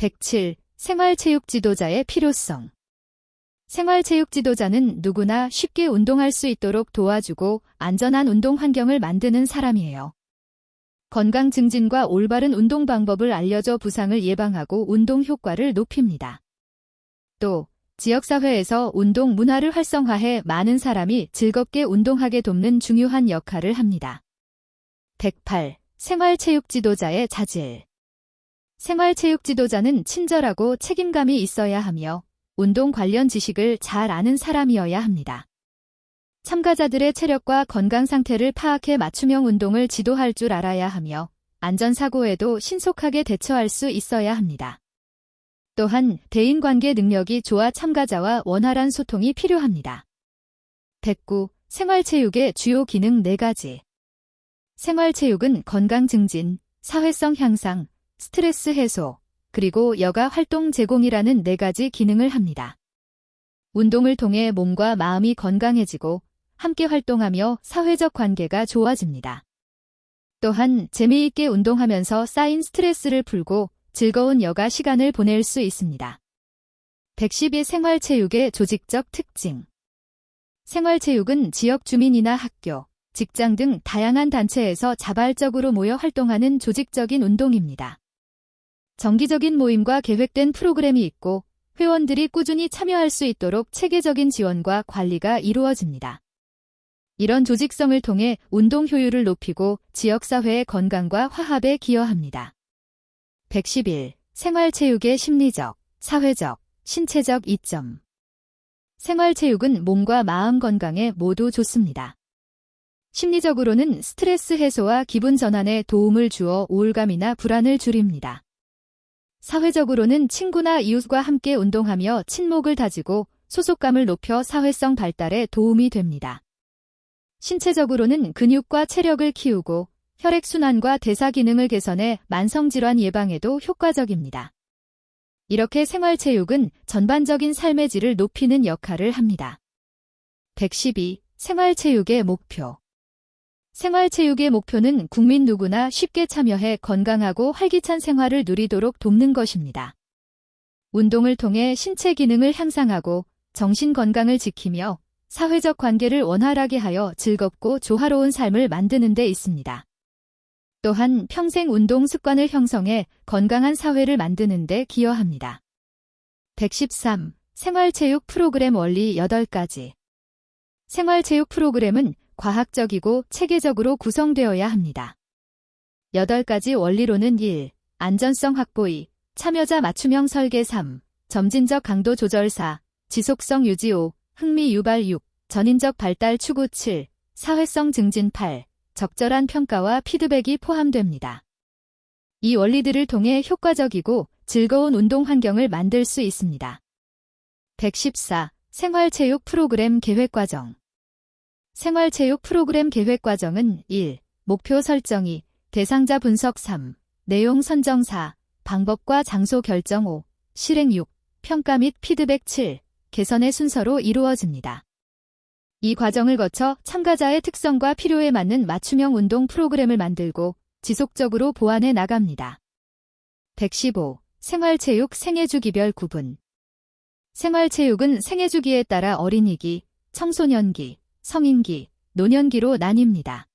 107. 생활체육 지도자의 필요성. 생활체육 지도자는 누구나 쉽게 운동할 수 있도록 도와주고 안전한 운동 환경을 만드는 사람이에요. 건강 증진과 올바른 운동 방법을 알려줘 부상을 예방하고 운동 효과를 높입니다. 또 지역사회에서 운동 문화를 활성화해 많은 사람이 즐겁게 운동하게 돕는 중요한 역할을 합니다. 108. 생활체육 지도자의 자질. 생활체육 지도자는 친절하고 책임감이 있어야 하며 운동 관련 지식을 잘 아는 사람이어야 합니다. 참가자들의 체력과 건강 상태를 파악해 맞춤형 운동을 지도할 줄 알아야 하며 안전사고에도 신속하게 대처할 수 있어야 합니다. 또한 대인관계 능력이 좋아 참가자와 원활한 소통이 필요합니다. 109. 생활체육의 주요 기능 4가지. 생활체육은 건강 증진, 사회성 향상, 스트레스 해소, 그리고 여가 활동 제공이라는 4가지 기능을 합니다. 운동을 통해 몸과 마음이 건강해지고 함께 활동하며 사회적 관계가 좋아집니다. 또한 재미있게 운동하면서 쌓인 스트레스를 풀고 즐거운 여가 시간을 보낼 수 있습니다. 112. 생활체육의 조직적 특징. 생활체육은 지역 주민이나 학교, 직장 등 다양한 단체에서 자발적으로 모여 활동하는 조직적인 운동입니다. 정기적인 모임과 계획된 프로그램이 있고 회원들이 꾸준히 참여할 수 있도록 체계적인 지원과 관리가 이루어집니다. 이런 조직성을 통해 운동 효율을 높이고 지역사회의 건강과 화합에 기여합니다. 111. 생활체육의 심리적, 사회적, 신체적 이점. 생활체육은 몸과 마음 건강에 모두 좋습니다. 심리적으로는 스트레스 해소와 기분 전환에 도움을 주어 우울감이나 불안을 줄입니다. 사회적으로는 친구나 이웃과 함께 운동하며 친목을 다지고 소속감을 높여 사회성 발달에 도움이 됩니다. 신체적으로는 근육과 체력을 키우고 혈액순환과 대사 기능을 개선해 만성질환 예방에도 효과적입니다. 이렇게 생활체육은 전반적인 삶의 질을 높이는 역할을 합니다. 112. 생활체육의 목표. 생활체육의 목표는 국민 누구나 쉽게 참여해 건강하고 활기찬 생활을 누리도록 돕는 것입니다. 운동을 통해 신체 기능을 향상하고 정신 건강을 지키며 사회적 관계를 원활하게 하여 즐겁고 조화로운 삶을 만드는 데 있습니다. 또한 평생 운동 습관을 형성해 건강한 사회를 만드는 데 기여합니다. 113. 생활체육 프로그램 원리 8가지. 생활체육 프로그램은 과학적이고 체계적으로 구성되어야 합니다. 8가지 원리로는 1. 안전성 확보 2. 참여자 맞춤형 설계 3. 점진적 강도 조절 4. 지속성 유지 5. 흥미 유발 6. 전인적 발달 추구 7. 사회성 증진 8. 적절한 평가와 피드백이 포함됩니다. 이 원리들을 통해 효과적이고 즐거운 운동 환경을 만들 수 있습니다. 114. 생활체육 프로그램 계획 과정. 생활체육 프로그램 계획 과정은 1. 목표 설정 2. 대상자 분석 3. 내용 선정 4. 방법과 장소 결정 5. 실행 6. 평가 및 피드백 7. 개선의 순서로 이루어집니다. 이 과정을 거쳐 참가자의 특성과 필요에 맞는 맞춤형 운동 프로그램을 만들고 지속적으로 보완해 나갑니다. 115. 생활체육 생애주기별 구분. 생활체육은 생애주기에 따라 어린이기, 청소년기, 성인기, 노년기로 나뉩니다.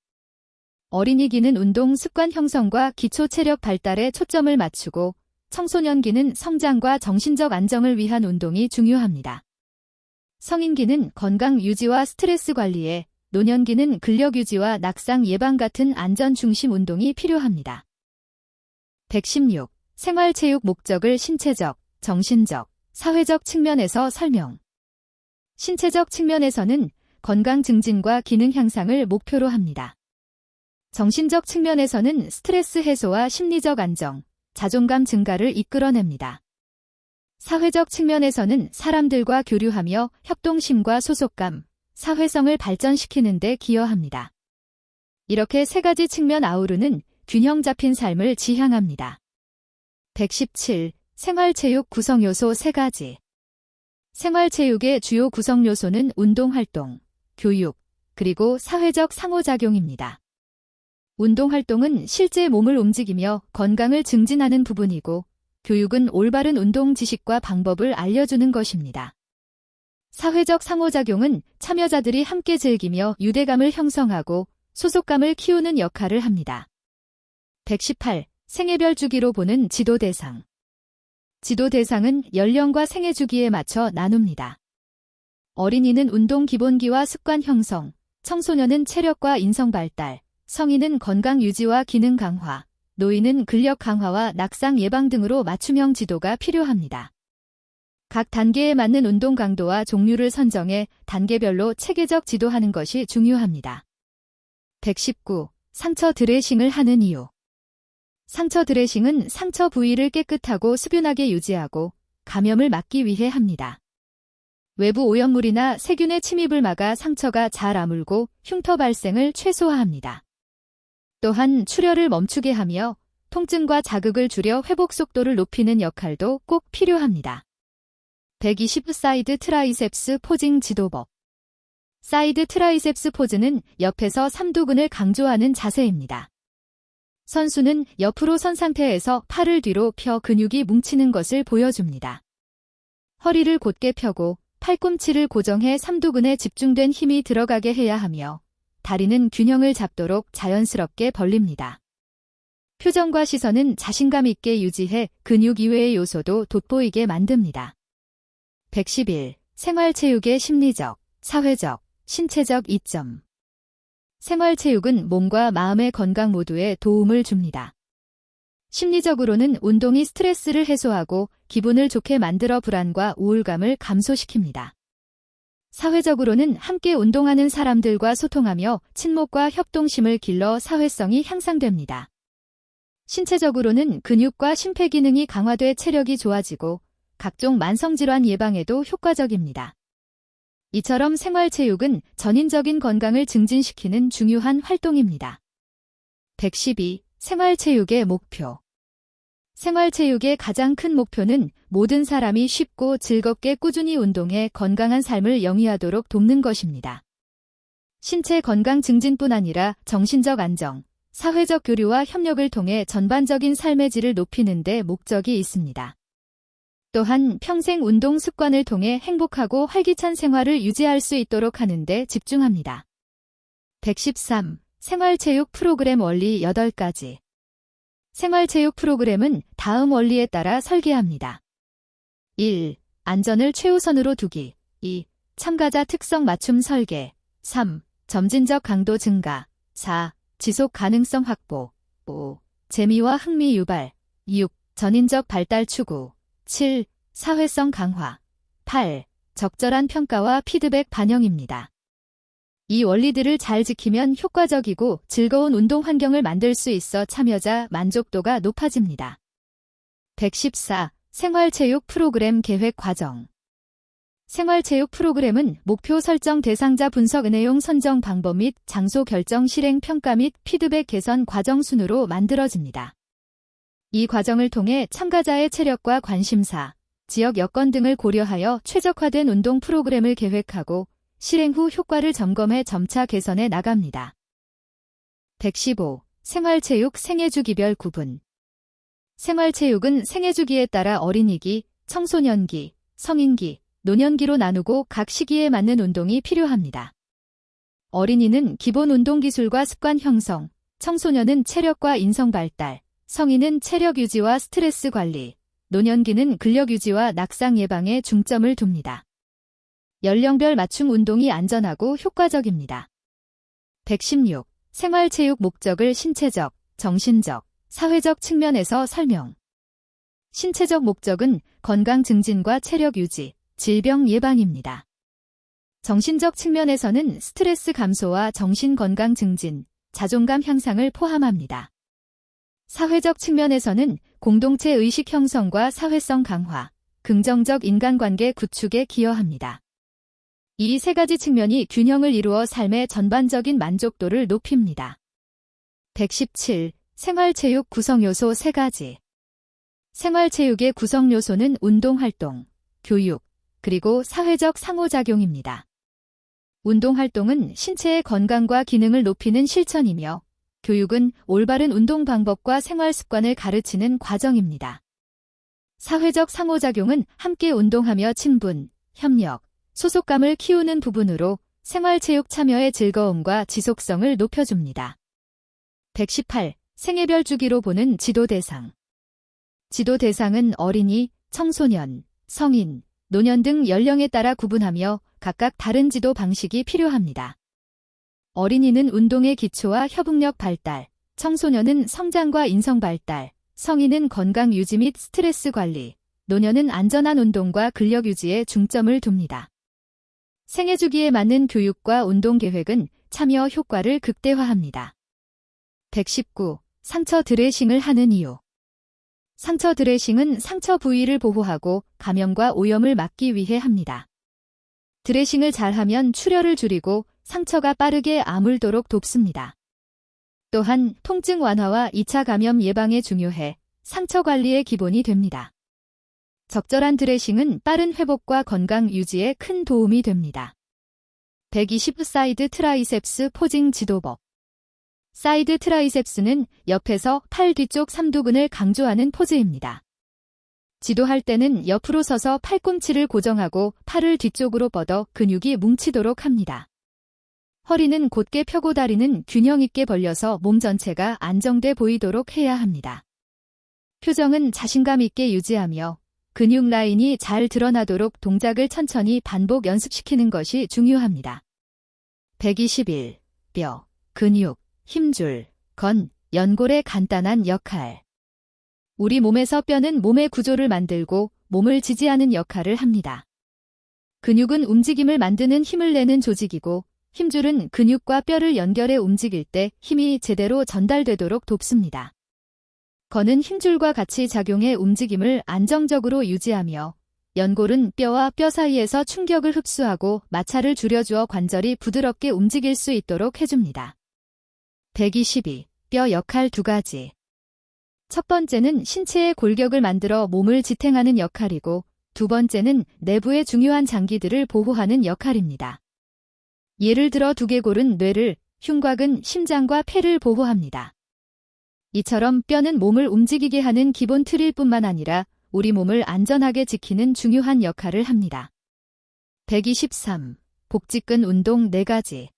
어린이기는 운동 습관 형성과 기초 체력 발달에 초점을 맞추고 청소년기는 성장과 정신적 안정을 위한 운동이 중요합니다. 성인기는 건강 유지와 스트레스 관리에, 노년기는 근력 유지와 낙상 예방 같은 안전 중심 운동이 필요합니다. 116. 생활체육 목적을 신체적, 정신적, 사회적 측면에서 설명. 신체적 측면에서는 건강 증진과 기능 향상을 목표로 합니다. 정신적 측면에서는 스트레스 해소와 심리적 안정, 자존감 증가를 이끌어냅니다. 사회적 측면에서는 사람들과 교류하며 협동심과 소속감, 사회성을 발전시키는 데 기여합니다. 이렇게 3가지 측면 아우르는 균형 잡힌 삶을 지향합니다. 117. 생활체육 구성요소 3가지. 생활체육의 주요 구성요소는 운동활동, 교육, 그리고 사회적 상호작용입니다. 운동활동은 실제 몸을 움직이며 건강을 증진하는 부분이고 교육은 올바른 운동 지식과 방법을 알려주는 것입니다. 사회적 상호작용은 참여자들이 함께 즐기며 유대감을 형성하고 소속감을 키우는 역할을 합니다. 118. 생애별 주기로 보는 지도 대상. 지도 대상은 연령과 생애 주기에 맞춰 나눕니다. 어린이는 운동 기본기와 습관 형성, 청소년은 체력과 인성 발달, 성인은 건강 유지와 기능 강화, 노인은 근력 강화와 낙상 예방 등으로 맞춤형 지도가 필요합니다. 각 단계에 맞는 운동 강도와 종류를 선정해 단계별로 체계적 지도하는 것이 중요합니다. 119. 상처 드레싱을 하는 이유. 상처 드레싱은 상처 부위를 깨끗하고 수분하게 유지하고 감염을 막기 위해 합니다. 외부 오염물이나 세균의 침입을 막아 상처가 잘 아물고 흉터 발생을 최소화합니다. 또한 출혈을 멈추게 하며 통증과 자극을 줄여 회복 속도를 높이는 역할도 꼭 필요합니다. 120. 사이드 트라이셉스 포징 지도법. 사이드 트라이셉스 포즈는 옆에서 삼두근을 강조하는 자세입니다. 선수는 옆으로 선 상태에서 팔을 뒤로 펴 근육이 뭉치는 것을 보여줍니다. 허리를 곧게 펴고 팔꿈치를 고정해 삼두근에 집중된 힘이 들어가게 해야 하며 다리는 균형을 잡도록 자연스럽게 벌립니다. 표정과 시선은 자신감 있게 유지해 근육 이외의 요소도 돋보이게 만듭니다. 111. 생활체육의 심리적, 사회적, 신체적 이점. 생활체육은 몸과 마음의 건강 모두에 도움을 줍니다. 심리적으로는 운동이 스트레스를 해소하고 기분을 좋게 만들어 불안과 우울감을 감소시킵니다. 사회적으로는 함께 운동하는 사람들과 소통하며 친목과 협동심을 길러 사회성이 향상됩니다. 신체적으로는 근육과 심폐기능이 강화돼 체력이 좋아지고 각종 만성질환 예방에도 효과적입니다. 이처럼 생활체육은 전인적인 건강을 증진시키는 중요한 활동입니다. 112. 생활체육의 목표. 생활체육의 가장 큰 목표는 모든 사람이 쉽고 즐겁게 꾸준히 운동해 건강한 삶을 영위하도록 돕는 것입니다. 신체 건강 증진뿐 아니라 정신적 안정, 사회적 교류와 협력을 통해 전반적인 삶의 질을 높이는 데 목적이 있습니다. 또한 평생 운동 습관을 통해 행복하고 활기찬 생활을 유지할 수 있도록 하는 데 집중합니다. 113. 생활체육 프로그램 원리 8가지. 생활체육 프로그램은 다음 원리에 따라 설계합니다. 1. 안전을 최우선으로 두기. 2. 참가자 특성 맞춤 설계. 3. 점진적 강도 증가. 4. 지속 가능성 확보. 5. 재미와 흥미 유발. 6. 전인적 발달 추구. 7. 사회성 강화. 8. 적절한 평가와 피드백 반영입니다. 이 원리들을 잘 지키면 효과적이고 즐거운 운동 환경을 만들 수 있어 참여자 만족도가 높아집니다. 114. 생활체육 프로그램 계획 과정. 생활체육 프로그램은 목표 설정 대상자 분석 내용 선정 방법 및 장소 결정 실행 평가 및 피드백 개선 과정 순으로 만들어집니다. 이 과정을 통해 참가자의 체력과 관심사, 지역 여건 등을 고려하여 최적화된 운동 프로그램을 계획하고 실행 후 효과를 점검해 점차 개선해 나갑니다. 115. 생활체육 생애주기별 구분. 생활체육은 생애주기에 따라 어린이기, 청소년기, 성인기, 노년기로 나누고 각 시기에 맞는 운동이 필요합니다. 어린이는 기본 운동 기술과 습관 형성, 청소년은 체력과 인성 발달, 성인은 체력 유지와 스트레스 관리, 노년기는 근력 유지와 낙상 예방에 중점을 둡니다. 연령별 맞춤 운동이 안전하고 효과적입니다. 116. 생활체육 목적을 신체적, 정신적, 사회적 측면에서 설명. 신체적 목적은 건강 증진과 체력 유지, 질병 예방입니다. 정신적 측면에서는 스트레스 감소와 정신 건강 증진, 자존감 향상을 포함합니다. 사회적 측면에서는 공동체 의식 형성과 사회성 강화, 긍정적 인간관계 구축에 기여합니다. 이 세 가지 측면이 균형을 이루어 삶의 전반적인 만족도를 높입니다. 117. 생활체육 구성요소 3가지. 생활체육의 구성요소는 운동활동, 교육, 그리고 사회적 상호작용입니다. 운동활동은 신체의 건강과 기능을 높이는 실천이며 교육은 올바른 운동 방법과 생활 습관을 가르치는 과정입니다. 사회적 상호작용은 함께 운동하며 친분, 협력, 소속감을 키우는 부분으로 생활체육 참여의 즐거움과 지속성을 높여줍니다. 118. 생애별 주기로 보는 지도 대상. 지도 대상은 어린이, 청소년, 성인, 노년 등 연령에 따라 구분하며 각각 다른 지도 방식이 필요합니다. 어린이는 운동의 기초와 협응력 발달, 청소년은 성장과 인성 발달, 성인은 건강 유지 및 스트레스 관리, 노년은 안전한 운동과 근력 유지에 중점을 둡니다. 생애 주기에 맞는 교육과 운동 계획은 참여 효과를 극대화합니다. 119. 상처 드레싱을 하는 이유. 상처 드레싱은 상처 부위를 보호하고 감염과 오염을 막기 위해 합니다. 드레싱을 잘하면 출혈을 줄이고 상처가 빠르게 아물도록 돕습니다. 또한 통증 완화와 2차 감염 예방에 중요해 상처 관리의 기본이 됩니다. 적절한 드레싱은 빠른 회복과 건강 유지에 큰 도움이 됩니다. 120. 사이드 트라이셉스 포징 지도법. 사이드 트라이셉스는 옆에서 팔 뒤쪽 삼두근을 강조하는 포즈입니다. 지도할 때는 옆으로 서서 팔꿈치를 고정하고 팔을 뒤쪽으로 뻗어 근육이 뭉치도록 합니다. 허리는 곧게 펴고 다리는 균형 있게 벌려서 몸 전체가 안정돼 보이도록 해야 합니다. 표정은 자신감 있게 유지하며 근육 라인이 잘 드러나도록 동작을 천천히 반복 연습시키는 것이 중요합니다. 121. 뼈, 근육, 힘줄, 건, 연골의 간단한 역할. 우리 몸에서 뼈는 몸의 구조를 만들고 몸을 지지하는 역할을 합니다. 근육은 움직임을 만드는 힘을 내는 조직이고 힘줄은 근육과 뼈를 연결해 움직일 때 힘이 제대로 전달되도록 돕습니다. 건은 힘줄과 같이 작용해 움직임을 안정적으로 유지하며 연골은 뼈와 뼈 사이에서 충격을 흡수하고 마찰을 줄여주어 관절이 부드럽게 움직일 수 있도록 해줍니다. 122. 뼈 역할 2가지. 첫 번째는 신체의 골격을 만들어 몸을 지탱하는 역할이고 두 번째는 내부의 중요한 장기들을 보호하는 역할입니다. 예를 들어 두개골은 뇌를, 흉곽은 심장과 폐를 보호합니다. 이처럼 뼈는 몸을 움직이게 하는 기본 틀일 뿐만 아니라 우리 몸을 안전하게 지키는 중요한 역할을 합니다. 123. 복직근 운동 4가지.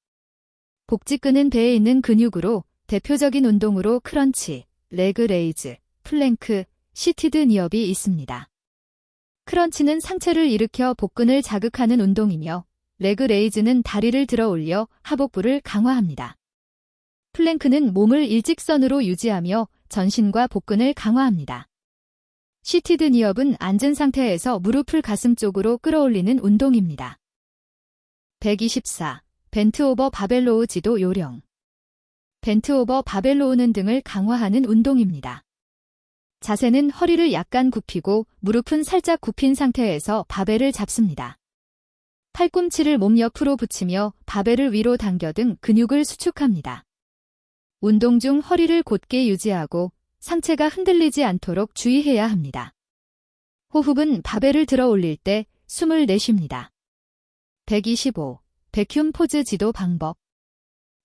복직근은 배에 있는 근육으로 대표적인 운동으로 크런치, 레그 레이즈, 플랭크, 시티드 니업이 있습니다. 크런치는 상체를 일으켜 복근을 자극하는 운동이며 레그 레이즈는 다리를 들어 올려 하복부를 강화합니다. 플랭크는 몸을 일직선으로 유지하며 전신과 복근을 강화합니다. 시티드 니업은 앉은 상태에서 무릎을 가슴 쪽으로 끌어올리는 운동입니다. 124. 벤트 오버 바벨로우 지도 요령. 벤트 오버 바벨로우는 등을 강화하는 운동입니다. 자세는 허리를 약간 굽히고 무릎은 살짝 굽힌 상태에서 바벨을 잡습니다. 팔꿈치를 몸 옆으로 붙이며 바벨을 위로 당겨 등 근육을 수축합니다. 운동 중 허리를 곧게 유지하고 상체가 흔들리지 않도록 주의해야 합니다. 호흡은 바벨을 들어 올릴 때 숨을 내쉽니다. 125. 백흉 포즈 지도 방법.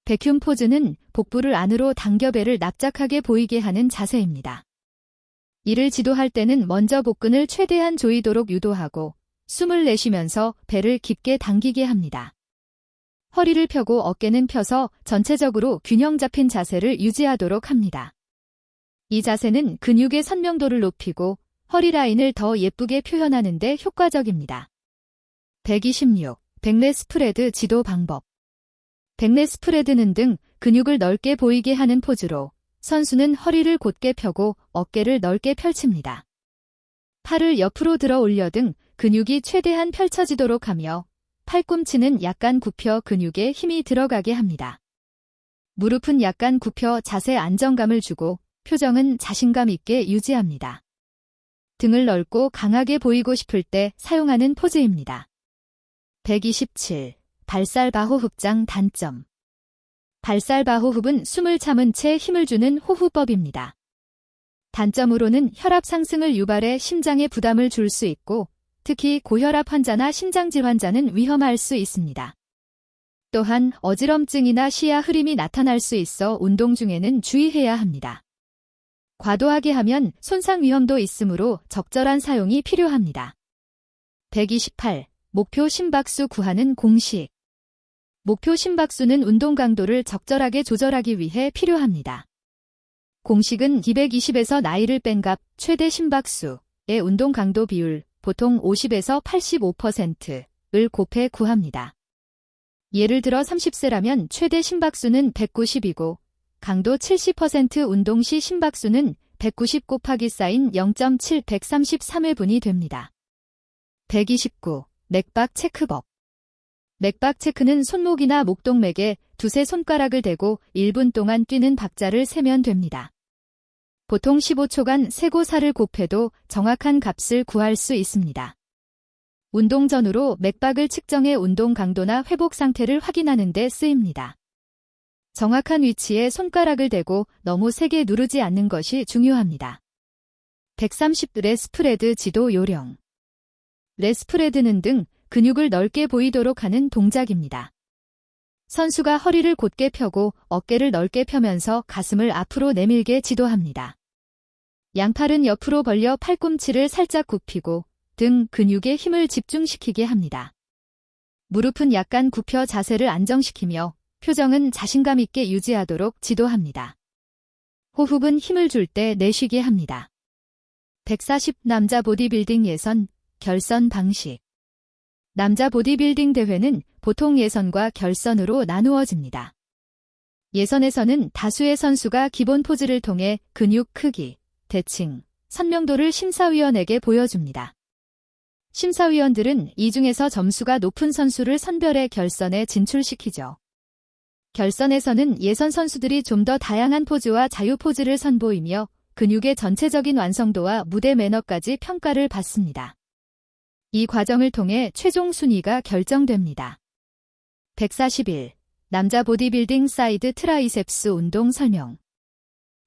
백흉 포즈는 복부를 안으로 당겨 배를 납작하게 보이게 하는 자세입니다. 이를 지도할 때는 먼저 복근을 최대한 조이도록 유도하고 숨을 내쉬면서 배를 깊게 당기게 합니다. 허리를 펴고 어깨는 펴서 전체적으로 균형 잡힌 자세를 유지하도록 합니다. 이 자세는 근육의 선명도를 높이고 허리 라인을 더 예쁘게 표현하는 데 효과적입니다. 126. 백레 스프레드 지도 방법. 백레 스프레드는 등 근육을 넓게 보이게 하는 포즈로 선수는 허리를 곧게 펴고 어깨를 넓게 펼칩니다. 팔을 옆으로 들어 올려 등 근육이 최대한 펼쳐지도록 하며 팔꿈치는 약간 굽혀 근육에 힘이 들어가게 합니다. 무릎은 약간 굽혀 자세 안정감을 주고 표정은 자신감 있게 유지합니다. 등을 넓고 강하게 보이고 싶을 때 사용하는 포즈입니다. 127. 발살바호 흡장 단점. 발살바호 흡은 숨을 참은 채 힘을 주는 호흡법입니다. 단점으로는 혈압 상승을 유발해 심장에 부담을 줄 수 있고 특히 고혈압 환자나 심장질 환자는 위험할 수 있습니다. 또한 어지럼증이나 시야 흐림이 나타날 수 있어 운동 중에는 주의해야 합니다. 과도하게 하면 손상 위험도 있으므로 적절한 사용이 필요합니다. 128. 목표 심박수 구하는 공식. 목표 심박수는 운동 강도를 적절하게 조절하기 위해 필요합니다. 공식은 220에서 나이를 뺀 값 최대 심박수의 운동 강도 비율 보통 50에서 85%를 곱해 구합니다. 예를 들어 30세라면 최대 심박수는 190이고 강도 70% 운동 시 심박수는 190 곱하기 사인 0.7 133회분이 됩니다. 129. 맥박 체크법. 맥박 체크는 손목이나 목동맥에 두세 손가락을 대고 1분 동안 뛰는 박자를 세면 됩니다. 보통 15초간 세고 살을 곱해도 정확한 값을 구할 수 있습니다. 운동 전후로 맥박을 측정해 운동 강도나 회복 상태를 확인하는 데 쓰입니다. 정확한 위치에 손가락을 대고 너무 세게 누르지 않는 것이 중요합니다. 130. 레스프레드 지도 요령. 레스프레드는 등 근육을 넓게 보이도록 하는 동작입니다. 선수가 허리를 곧게 펴고 어깨를 넓게 펴면서 가슴을 앞으로 내밀게 지도합니다. 양팔은 옆으로 벌려 팔꿈치를 살짝 굽히고 등 근육에 힘을 집중시키게 합니다. 무릎은 약간 굽혀 자세를 안정시키며 표정은 자신감 있게 유지하도록 지도합니다. 호흡은 힘을 줄 때 내쉬게 합니다. 140. 남자 보디빌딩 예선, 결선 방식. 남자 보디빌딩 대회는 보통 예선과 결선으로 나누어집니다. 예선에서는 다수의 선수가 기본 포즈를 통해 근육 크기, 대칭, 선명도를 심사위원에게 보여줍니다. 심사위원들은 이 중에서 점수가 높은 선수를 선별해 결선에 진출시키죠. 결선에서는 예선 선수들이 좀 더 다양한 포즈와 자유 포즈를 선보이며 근육의 전체적인 완성도와 무대 매너까지 평가를 받습니다. 이 과정을 통해 최종 순위가 결정됩니다. 141. 남자 보디빌딩 사이드 트라이셉스 운동 설명.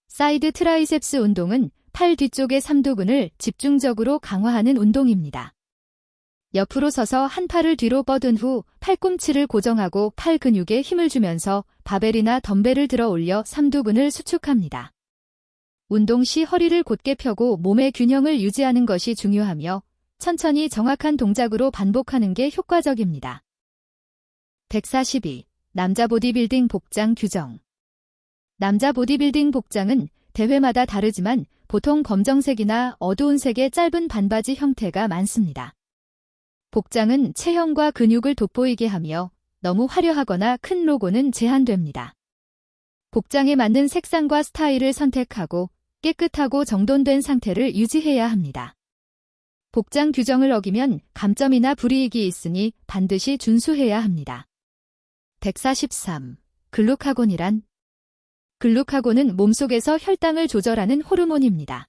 사이드 트라이셉스 운동은 팔 뒤쪽의 삼두근을 집중적으로 강화하는 운동입니다. 옆으로 서서 한 팔을 뒤로 뻗은 후 팔꿈치를 고정하고 팔 근육에 힘을 주면서 바벨이나 덤벨을 들어 올려 삼두근을 수축합니다. 운동 시 허리를 곧게 펴고 몸의 균형을 유지하는 것이 중요하며 천천히 정확한 동작으로 반복하는 게 효과적입니다. 142. 남자 보디빌딩 복장 규정. 남자 보디빌딩 복장은 대회마다 다르지만 보통 검정색이나 어두운 색의 짧은 반바지 형태가 많습니다. 복장은 체형과 근육을 돋보이게 하며 너무 화려하거나 큰 로고는 제한됩니다. 복장에 맞는 색상과 스타일을 선택하고 깨끗하고 정돈된 상태를 유지해야 합니다. 복장 규정을 어기면 감점이나 불이익이 있으니 반드시 준수해야 합니다. 143. 글루카곤이란? 글루카곤은 몸속에서 혈당을 조절하는 호르몬입니다.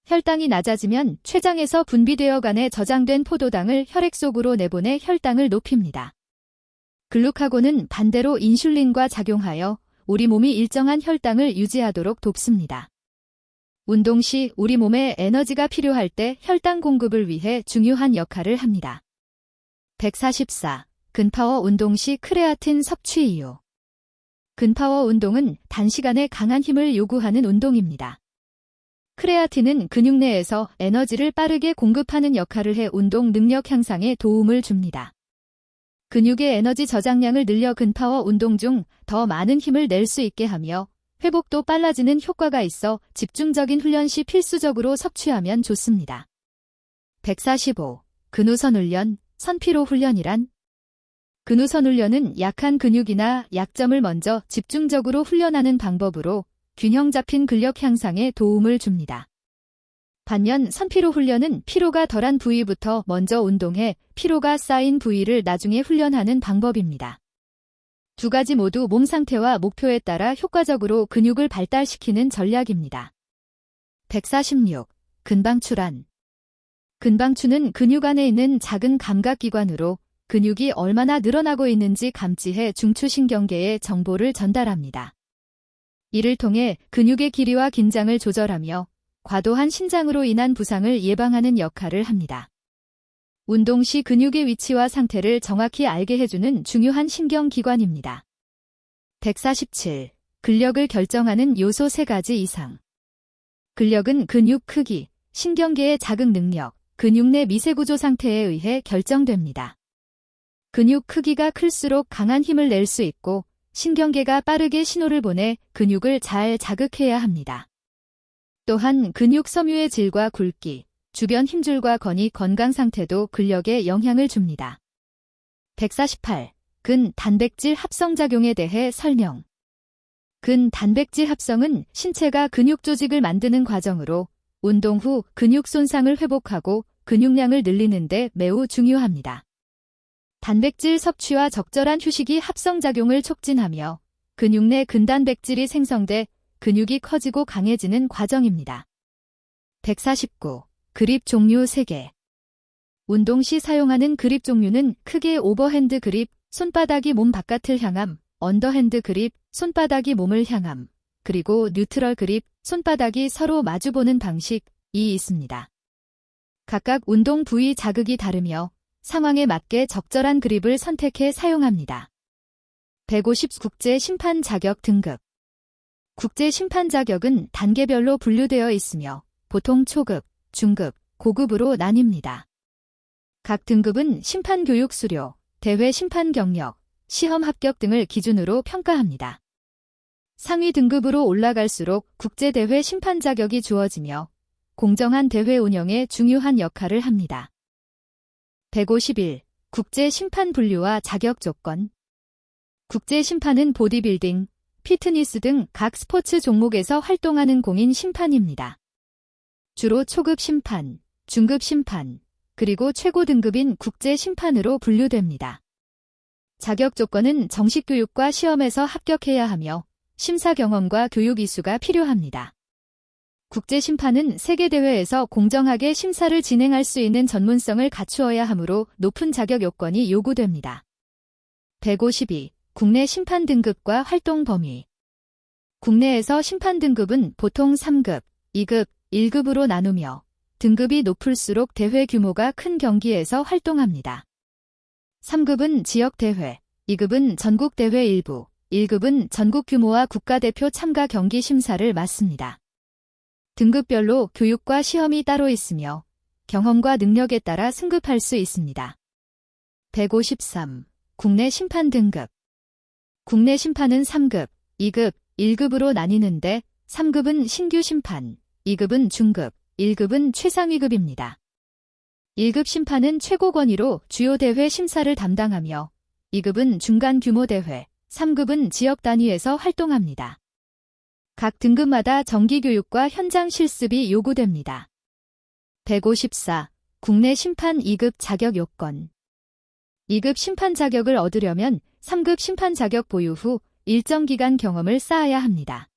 혈당이 낮아지면 췌장에서 분비되어간에 저장된 포도당을 혈액 속으로 내보내 혈당을 높입니다. 글루카곤은 반대로 인슐린과 작용하여 우리 몸이 일정한 혈당을 유지하도록 돕습니다. 운동 시 우리 몸에 에너지가 필요할 때 혈당 공급을 위해 중요한 역할을 합니다. 144. 근파워 운동 시 크레아틴 섭취 이유. 근파워 운동은 단시간에 강한 힘을 요구하는 운동입니다. 크레아틴은 근육 내에서 에너지를 빠르게 공급하는 역할을 해 운동 능력 향상에 도움을 줍니다. 근육의 에너지 저장량을 늘려 근파워 운동 중 더 많은 힘을 낼 수 있게 하며 회복도 빨라지는 효과가 있어 집중적인 훈련 시 필수적으로 섭취하면 좋습니다. 145. 근우선 훈련, 선피로 훈련이란? 근우선 훈련은 약한 근육이나 약점을 먼저 집중적으로 훈련하는 방법으로 균형 잡힌 근력 향상에 도움을 줍니다. 반면 선피로 훈련은 피로가 덜한 부위부터 먼저 운동해 피로가 쌓인 부위를 나중에 훈련하는 방법입니다. 두 가지 모두 몸 상태와 목표에 따라 효과적으로 근육을 발달시키는 전략입니다. 146. 근방추란. 근방추는 근육 안에 있는 작은 감각기관으로 근육이 얼마나 늘어나고 있는지 감지해 중추신경계에 정보를 전달합니다. 이를 통해 근육의 길이와 긴장을 조절하며 과도한 신장으로 인한 부상을 예방하는 역할을 합니다. 운동 시 근육의 위치와 상태를 정확히 알게 해주는 중요한 신경기관입니다. 147. 근력을 결정하는 요소 3가지 이상. 근력은 근육 크기, 신경계의 자극 능력, 근육 내 미세구조 상태에 의해 결정됩니다. 근육 크기가 클수록 강한 힘을 낼 수 있고 신경계가 빠르게 신호를 보내 근육을 잘 자극해야 합니다. 또한 근육 섬유의 질과 굵기, 주변 힘줄과 건이 건강 상태도 근력에 영향을 줍니다. 148. 근단백질 합성작용에 대해 설명. 근단백질 합성은 신체가 근육 조직을 만드는 과정으로 운동 후 근육 손상을 회복하고 근육량을 늘리는 데 매우 중요합니다. 단백질 섭취와 적절한 휴식이 합성작용을 촉진하며 근육 내 근단백질이 생성돼 근육이 커지고 강해지는 과정입니다. 149. 그립 종류 3개. 운동 시 사용하는 그립 종류는 크게 오버핸드 그립, 손바닥이 몸 바깥을 향함, 언더핸드 그립, 손바닥이 몸을 향함, 그리고 뉴트럴 그립, 손바닥이 서로 마주보는 방식이 있습니다. 각각 운동 부위 자극이 다르며 상황에 맞게 적절한 그립을 선택해 사용합니다. 150. 국제 심판 자격 등급. 국제 심판 자격은 단계별로 분류되어 있으며 보통 초급, 중급, 고급으로 나뉩니다. 각 등급은 심판 교육 수료, 대회 심판 경력, 시험 합격 등을 기준으로 평가합니다. 상위 등급으로 올라갈수록 국제대회 심판 자격이 주어지며 공정한 대회 운영에 중요한 역할을 합니다. 151. 국제 심판 분류와 자격 조건. 국제 심판은 보디빌딩, 피트니스 등 각 스포츠 종목에서 활동하는 공인 심판입니다. 주로 초급 심판, 중급 심판, 그리고 최고 등급인 국제 심판으로 분류됩니다. 자격 조건은 정식 교육과 시험에서 합격해야 하며 심사 경험과 교육 이수가 필요합니다. 국제 심판은 세계대회에서 공정하게 심사를 진행할 수 있는 전문성을 갖추어야 하므로 높은 자격 요건이 요구됩니다. 152. 국내 심판 등급과 활동 범위. 국내에서 심판 등급은 보통 3급, 2급, 1급으로 나누며 등급이 높을수록 대회 규모가 큰 경기에서 활동합니다. 3급은 지역대회, 2급은 전국대회 일부, 1급은 전국 규모와 국가대표 참가 경기 심사를 맡습니다. 등급별로 교육과 시험이 따로 있으며 경험과 능력에 따라 승급할 수 있습니다. 153. 국내 심판 등급. 국내 심판은 3급, 2급, 1급으로 나뉘는데 3급은 신규 심판, 2급은 중급, 1급은 최상위급입니다. 1급 심판은 최고 권위로 주요 대회 심사를 담당하며 2급은 중간 규모 대회, 3급은 지역 단위에서 활동합니다. 각 등급마다 정기교육과 현장 실습이 요구됩니다. 154. 국내 심판 2급 자격 요건. 2급 심판 자격을 얻으려면 3급 심판 자격 보유 후 일정 기간 경험을 쌓아야 합니다.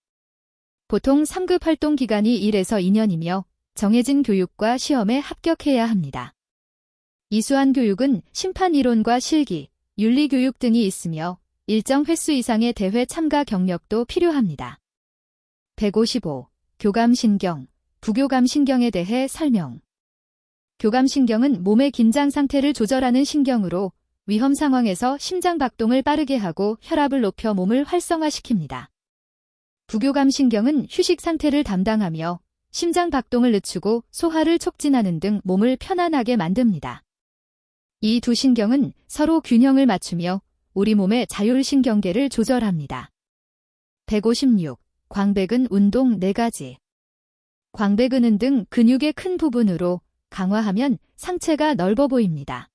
보통 3급 활동 기간이 1에서 2년이며 정해진 교육과 시험에 합격해야 합니다. 이수한 교육은 심판 이론과 실기, 윤리 교육 등이 있으며 일정 횟수 이상의 대회 참가 경력도 필요합니다. 155. 교감신경, 부교감신경에 대해 설명. 교감신경은 몸의 긴장 상태를 조절하는 신경으로 위험 상황에서 심장 박동을 빠르게 하고 혈압을 높여 몸을 활성화시킵니다. 부교감신경은 휴식 상태를 담당하며 심장 박동을 늦추고 소화를 촉진하는 등 몸을 편안하게 만듭니다. 이 두 신경은 서로 균형을 맞추며 우리 몸의 자율신경계를 조절합니다. 156. 광배근 운동 4가지. 광배근은 등 근육의 큰 부분으로 강화하면 상체가 넓어 보입니다.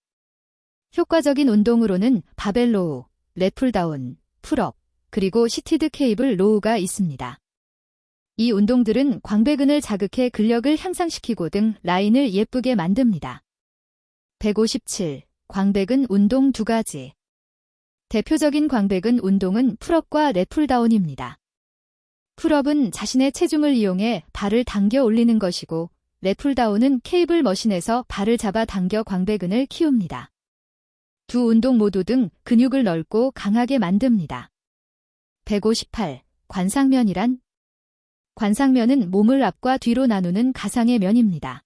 효과적인 운동으로는 바벨 로우, 렛풀다운, 풀업, 그리고 시티드 케이블 로우가 있습니다. 이 운동들은 광배근을 자극해 근력을 향상시키고 등 라인을 예쁘게 만듭니다. 157. 광배근 운동 2가지. 대표적인 광배근 운동은 풀업과 렛풀다운입니다. 풀업은 자신의 체중을 이용해 발을 당겨 올리는 것이고 렛풀다운은 케이블 머신에서 발을 잡아 당겨 광배근을 키웁니다. 두 운동 모두 등 근육을 넓고 강하게 만듭니다. 158. 관상면이란? 관상면은 몸을 앞과 뒤로 나누는 가상의 면입니다.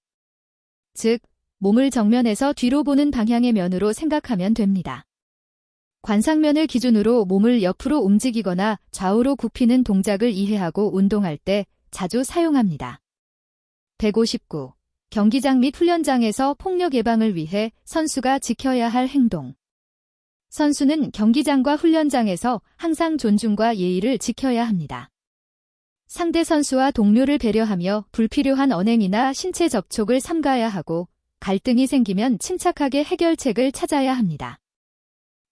즉, 몸을 정면에서 뒤로 보는 방향의 면으로 생각하면 됩니다. 관상면을 기준으로 몸을 옆으로 움직이거나 좌우로 굽히는 동작을 이해하고 운동할 때 자주 사용합니다. 159. 경기장 및 훈련장에서 폭력 예방을 위해 선수가 지켜야 할 행동. 선수는 경기장과 훈련장에서 항상 존중과 예의를 지켜야 합니다. 상대 선수와 동료를 배려하며 불필요한 언행이나 신체 접촉을 삼가야 하고 갈등이 생기면 침착하게 해결책을 찾아야 합니다.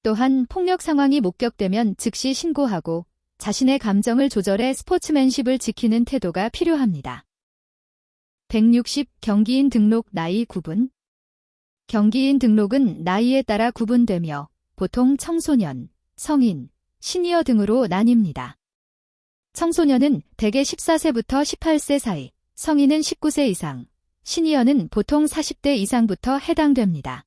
또한 폭력 상황이 목격되면 즉시 신고하고 자신의 감정을 조절해 스포츠맨십을 지키는 태도가 필요합니다. 160. 경기인 등록 나이 구분. 경기인 등록은 나이에 따라 구분되며 보통 청소년, 성인, 시니어 등으로 나뉩니다. 청소년은 대개 14세부터 18세 사이, 성인은 19세 이상, 시니어는 보통 40대 이상부터 해당됩니다.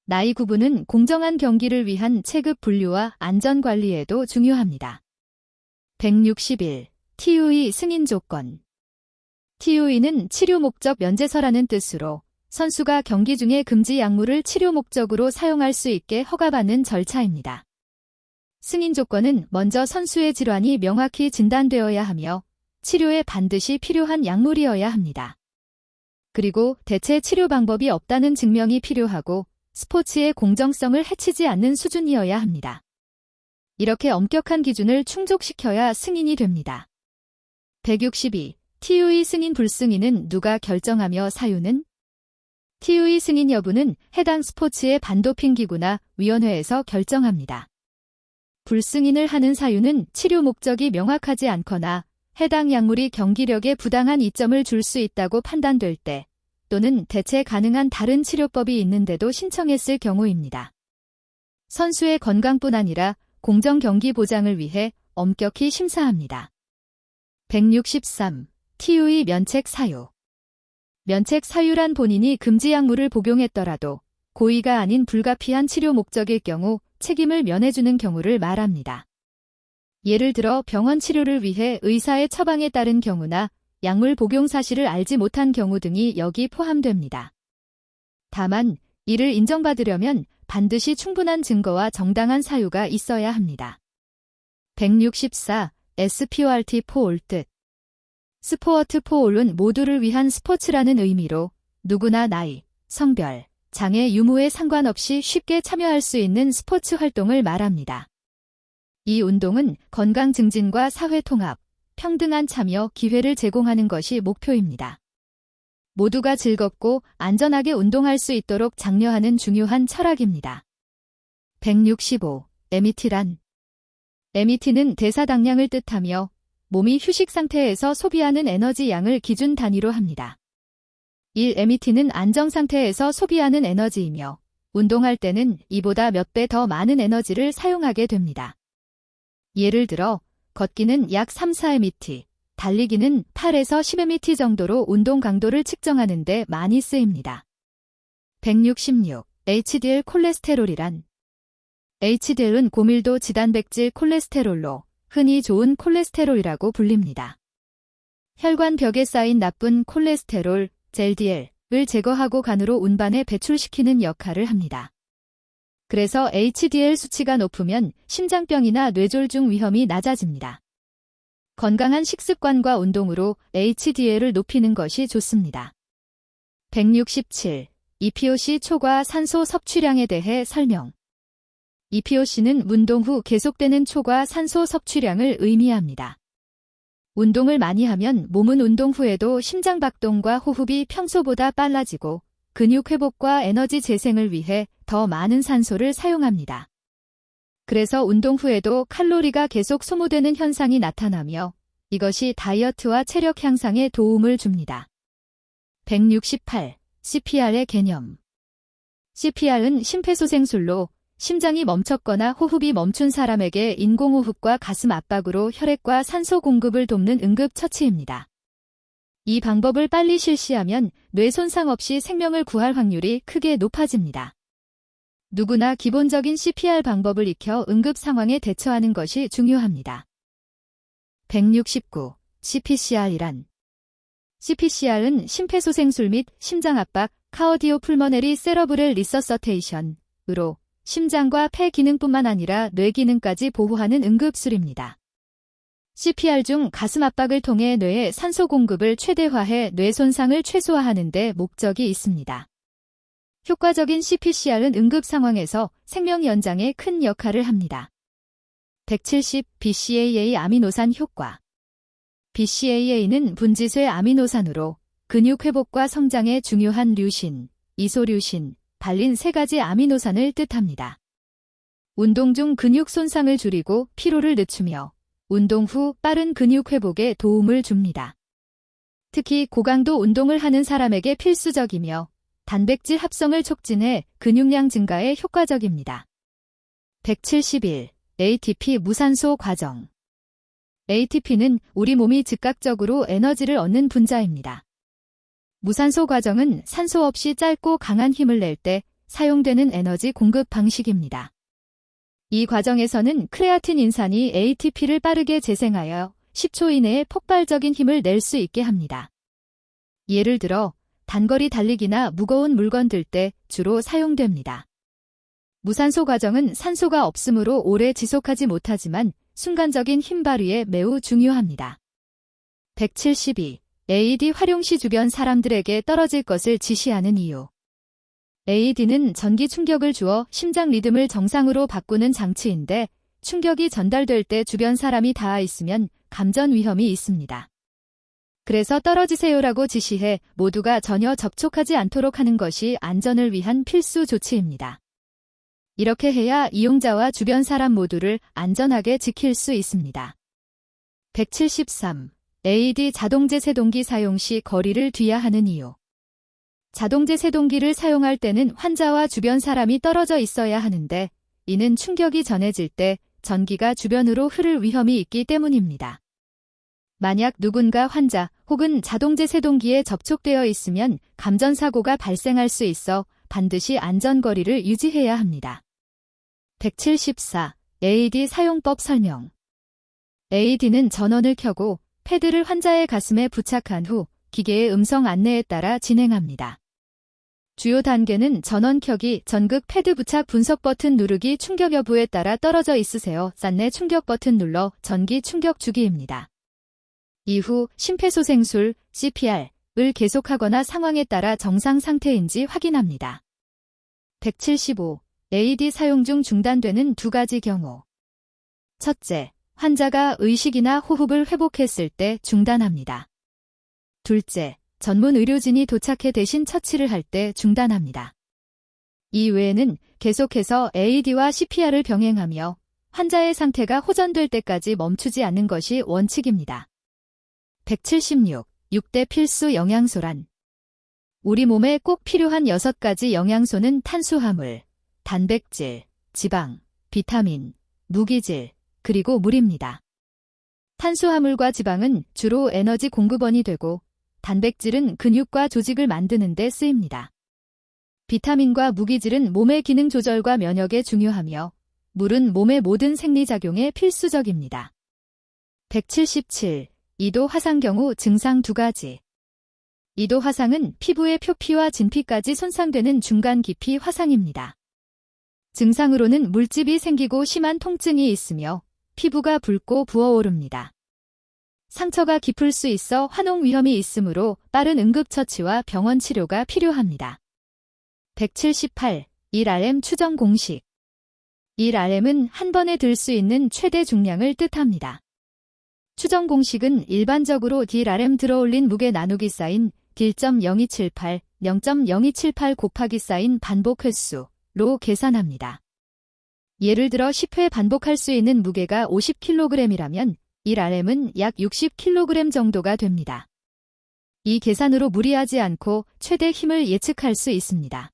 나이 구분은 공정한 경기를 위한 체급 분류와 안전 관리에도 중요합니다. 161. TUE 승인 조건. TUE는 치료 목적 면제서라는 뜻으로 선수가 경기 중에 금지 약물을 치료 목적으로 사용할 수 있게 허가받는 절차입니다. 승인 조건은 먼저 선수의 질환이 명확히 진단되어야 하며 치료에 반드시 필요한 약물이어야 합니다. 그리고 대체 치료 방법이 없다는 증명이 필요하고 스포츠의 공정성을 해치지 않는 수준이어야 합니다. 이렇게 엄격한 기준을 충족시켜야 승인이 됩니다. 162. TUE 승인 불승인은 누가 결정하며 사유는? TUE 승인 여부는 해당 스포츠의 반도핑 기구나 위원회에서 결정합니다. 불승인을 하는 사유는 치료 목적이 명확하지 않거나 해당 약물이 경기력에 부당한 이점을 줄 수 있다고 판단될 때 또는 대체 가능한 다른 치료법이 있는데도 신청했을 경우입니다. 선수의 건강뿐 아니라 공정 경기 보장을 위해 엄격히 심사합니다. 163. TUE 면책 사유. 면책 사유란 본인이 금지 약물을 복용했더라도 고의가 아닌 불가피한 치료 목적일 경우 책임을 면해주는 경우를 말합니다. 예를 들어 병원 치료를 위해 의사의 처방에 따른 경우나 약물 복용 사실을 알지 못한 경우 등이 여기 포함됩니다. 다만 이를 인정받으려면 반드시 충분한 증거와 정당한 사유가 있어야 합니다. 164. SPORT 포올 뜻. 스포어트 포올은 모두를 위한 스포츠라는 의미로 누구나 나이, 성별, 장애 유무에 상관없이 쉽게 참여할 수 있는 스포츠 활동을 말합니다. 이 운동은 건강 증진과 사회 통합, 평등한 참여 기회를 제공하는 것이 목표입니다. 모두가 즐겁고 안전하게 운동할 수 있도록 장려하는 중요한 철학입니다. 165. MET란. MET는 대사당량을 뜻하며 몸이 휴식 상태에서 소비하는 에너지 양을 기준 단위로 합니다. 1 MET는 안정 상태에서 소비하는 에너지이며 운동할 때는 이보다 몇 배 더 많은 에너지를 사용하게 됩니다. 예를 들어 걷기는 약 3-4 MET, 달리기는 8에서 10 MET 정도로 운동 강도를 측정하는 데 많이 쓰입니다. 166. HDL 콜레스테롤이란. HDL은 고밀도 지단백질 콜레스테롤로 흔히 좋은 콜레스테롤이라고 불립니다. 혈관벽에 쌓인 나쁜 콜레스테롤, LDL을 제거하고 간으로 운반에 배출시키는 역할을 합니다. 그래서 HDL 수치가 높으면 심장병이나 뇌졸중 위험이 낮아집니다. 건강한 식습관과 운동으로 HDL을 높이는 것이 좋습니다. 167. EPOC 초과 산소 섭취량에 대해 설명. EPOC는 운동 후 계속되는 초과 산소 섭취량을 의미합니다. 운동을 많이 하면 몸은 운동 후에도 심장박동과 호흡이 평소보다 빨라지고 근육 회복과 에너지 재생을 위해 더 많은 산소를 사용합니다. 그래서 운동 후에도 칼로리가 계속 소모되는 현상이 나타나며 이것이 다이어트와 체력 향상에 도움을 줍니다. 168. CPR의 개념. CPR은 심폐소생술로 심장이 멈췄거나 호흡이 멈춘 사람에게 인공호흡과 가슴 압박으로 혈액과 산소 공급을 돕는 응급처치입니다. 이 방법을 빨리 실시하면 뇌 손상 없이 생명을 구할 확률이 크게 높아집니다. 누구나 기본적인 CPR 방법을 익혀 응급 상황에 대처하는 것이 중요합니다. 169. CPCR이란. CPCR은 심폐소생술 및 심장압박, 카어디오풀머네리 세러브렐 리서서테이션으로 심장과 폐 기능뿐만 아니라 뇌 기능까지 보호하는 응급술입니다. CPR 중 가슴 압박을 통해 뇌에 산소 공급을 최대화해 뇌 손상을 최소화하는 데 목적이 있습니다. 효과적인 CPCR은 응급 상황에서 생명 연장에 큰 역할을 합니다. 170. BCAA 아미노산 효과. BCAA는 분지쇄 아미노산으로 근육 회복과 성장에 중요한 류신, 이소류신, 발린 세 가지 아미노산을 뜻합니다. 운동 중 근육 손상을 줄이고 피로를 늦추며 운동 후 빠른 근육 회복에 도움을 줍니다. 특히 고강도 운동을 하는 사람에게 필수적이며 단백질 합성을 촉진해 근육량 증가에 효과적입니다. 171. ATP 무산소 과정. ATP는 우리 몸이 즉각적으로 에너지를 얻는 분자입니다. 무산소 과정은 산소 없이 짧고 강한 힘을 낼 때 사용되는 에너지 공급 방식입니다. 이 과정에서는 크레아틴 인산이 ATP를 빠르게 재생하여 10초 이내에 폭발적인 힘을 낼 수 있게 합니다. 예를 들어 단거리 달리기나 무거운 물건 들 때 주로 사용됩니다. 무산소 과정은 산소가 없으므로 오래 지속하지 못하지만 순간적인 힘 발휘에 매우 중요합니다. 172. AED 활용 시 주변 사람들에게 떨어질 것을 지시하는 이유. AED는 전기 충격을 주어 심장 리듬을 정상으로 바꾸는 장치인데 충격이 전달될 때 주변 사람이 닿아 있으면 감전 위험이 있습니다. 그래서 떨어지세요라고 지시해 모두가 전혀 접촉하지 않도록 하는 것이 안전을 위한 필수 조치입니다. 이렇게 해야 이용자와 주변 사람 모두를 안전하게 지킬 수 있습니다. 173. AED 자동제 세동기 사용 시 거리를 둬야 하는 이유. 자동제 세동기를 사용할 때는 환자와 주변 사람이 떨어져 있어야 하는데 이는 충격이 전해질 때 전기가 주변으로 흐를 위험이 있기 때문입니다. 만약 누군가 환자 혹은 자동제 세동기에 접촉되어 있으면 감전사고가 발생할 수 있어 반드시 안전거리를 유지해야 합니다. 174. AED 사용법 설명. AED는 전원을 켜고 패드를 환자의 가슴에 부착한 후 기계의 음성 안내에 따라 진행합니다. 주요 단계는 전원 켜기, 전극 패드 부착 분석 버튼 누르기, 충격 여부에 따라 떨어져 있으세요. 안내 충격 버튼 눌러 전기 충격 주기입니다. 이후 심폐소생술, CPR을 계속하거나 상황에 따라 정상 상태인지 확인합니다. 175. AED 사용 중 중단되는 두 가지 경우. 첫째, 환자가 의식이나 호흡을 회복했을 때 중단합니다. 둘째, 전문 의료진이 도착해 대신 처치를 할 때 중단합니다. 이 외에는 계속해서 AED와 CPR을 병행하며 환자의 상태가 호전될 때까지 멈추지 않는 것이 원칙입니다. 176. 6대 필수 영양소란. 우리 몸에 꼭 필요한 6가지 영양소는 탄수화물, 단백질, 지방, 비타민, 무기질, 그리고 물입니다. 탄수화물과 지방은 주로 에너지 공급원이 되고 단백질은 근육과 조직을 만드는 데 쓰입니다. 비타민과 무기질은 몸의 기능 조절과 면역에 중요하며 물은 몸의 모든 생리작용에 필수적입니다. 177. 2도 화상 경우 증상 2가지. 2도 화상은 피부의 표피와 진피까지 손상되는 중간 깊이 화상입니다. 증상으로는 물집이 생기고 심한 통증이 있으며 피부가 붉고 부어오릅니다. 상처가 깊을 수 있어 화농 위험이 있으므로 빠른 응급처치와 병원 치료가 필요합니다. 178. 1RM 추정 공식. 1RM은 한 번에 들 수 있는 최대 중량을 뜻합니다. 추정 공식은 일반적으로 딜RM 들어올린 무게 나누기 쌓인 딜.0278, 0.0278 곱하기 쌓인 반복 횟수로 계산합니다. 예를 들어 10회 반복할 수 있는 무게가 50kg이라면 1RM은 약 60kg 정도가 됩니다. 이 계산으로 무리하지 않고 최대 힘을 예측할 수 있습니다.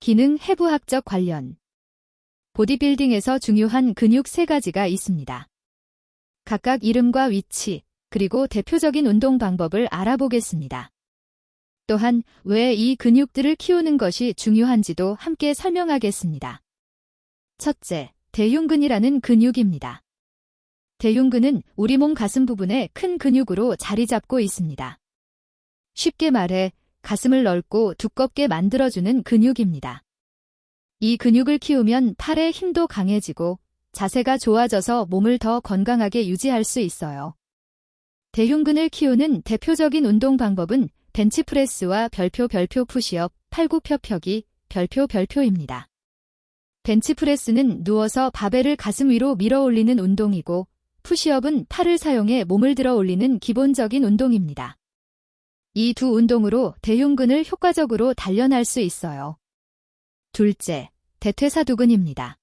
기능 해부학적 관련. 보디빌딩에서 중요한 근육 3가지가 있습니다. 각각 이름과 위치, 그리고 대표적인 운동 방법을 알아보겠습니다. 또한 왜 이 근육들을 키우는 것이 중요한지도 함께 설명하겠습니다. 첫째, 대흉근이라는 근육입니다. 대흉근은 우리 몸 가슴 부분에 큰 근육으로 자리 잡고 있습니다. 쉽게 말해 가슴을 넓고 두껍게 만들어주는 근육입니다. 이 근육을 키우면 팔의 힘도 강해지고 자세가 좋아져서 몸을 더 건강하게 유지할 수 있어요. 대흉근을 키우는 대표적인 운동 방법은 벤치프레스와 별표 푸시업, 팔굽혀펴기, 별표입니다. 벤치프레스는 누워서 바벨을 가슴 위로 밀어 올리는 운동이고, 푸시업은 팔을 사용해 몸을 들어 올리는 기본적인 운동입니다. 이 두 운동으로 대흉근을 효과적으로 단련할 수 있어요. 둘째, 대퇴사두근입니다.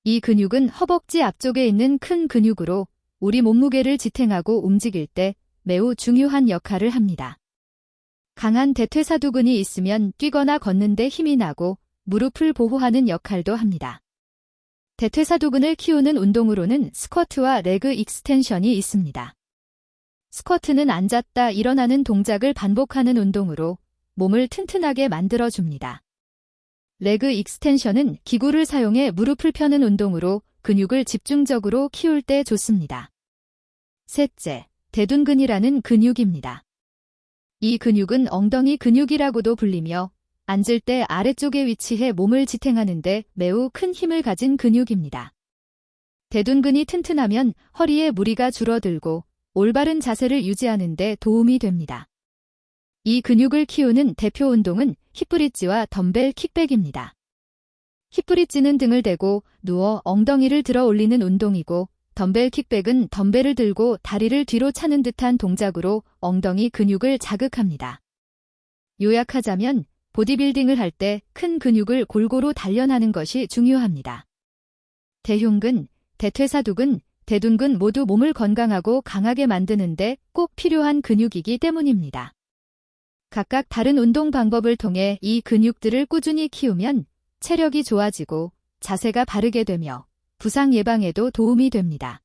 이 근육은 허벅지 앞쪽에 있는 큰 근육으로 우리 몸무게를 지탱하고 움직일 때 매우 중요한 역할을 합니다. 강한 대퇴사두근이 있으면 뛰거나 걷는 데 힘이 나고 무릎을 보호하는 역할도 합니다. 대퇴사두근을 키우는 운동으로는 스쿼트와 레그 익스텐션이 있습니다. 스쿼트는 앉았다 일어나는 동작을 반복하는 운동으로 몸을 튼튼하게 만들어줍니다. 레그 익스텐션은 기구를 사용해 무릎을 펴는 운동으로 근육을 집중적으로 키울 때 좋습니다. 셋째, 대둔근이라는 근육입니다. 이 근육은 엉덩이 근육이라고도 불리며 앉을 때 아래쪽에 위치해 몸을 지탱하는 데 매우 큰 힘을 가진 근육입니다. 대둔근이 튼튼하면 허리에 무리가 줄어들고 올바른 자세를 유지하는 데 도움이 됩니다. 이 근육을 키우는 대표 운동은 힙브릿지와 덤벨 킥백입니다. 힙브릿지는 등을 대고 누워 엉덩이를 들어 올리는 운동이고, 덤벨 킥백은 덤벨을 들고 다리를 뒤로 차는 듯한 동작으로 엉덩이 근육을 자극합니다. 요약하자면 보디빌딩을 할 때 큰 근육을 골고루 단련하는 것이 중요합니다. 대흉근, 대퇴사두근, 대둔근 모두 몸을 건강하고 강하게 만드는데 꼭 필요한 근육이기 때문입니다. 각각 다른 운동 방법을 통해 이 근육들을 꾸준히 키우면 체력이 좋아지고 자세가 바르게 되며 부상 예방에도 도움이 됩니다.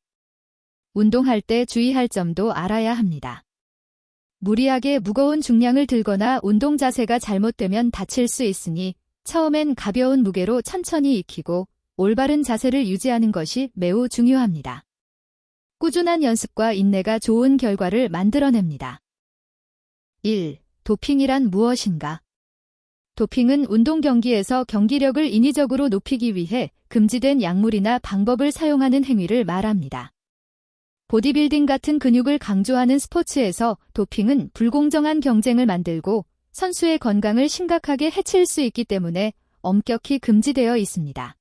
운동할 때 주의할 점도 알아야 합니다. 무리하게 무거운 중량을 들거나 운동 자세가 잘못되면 다칠 수 있으니 처음엔 가벼운 무게로 천천히 익히고 올바른 자세를 유지하는 것이 매우 중요합니다. 꾸준한 연습과 인내가 좋은 결과를 만들어냅니다. 1. 도핑이란 무엇인가? 도핑은 운동 경기에서 경기력을 인위적으로 높이기 위해 금지된 약물이나 방법을 사용하는 행위를 말합니다. 보디빌딩 같은 근육을 강조하는 스포츠에서 도핑은 불공정한 경쟁을 만들고 선수의 건강을 심각하게 해칠 수 있기 때문에 엄격히 금지되어 있습니다.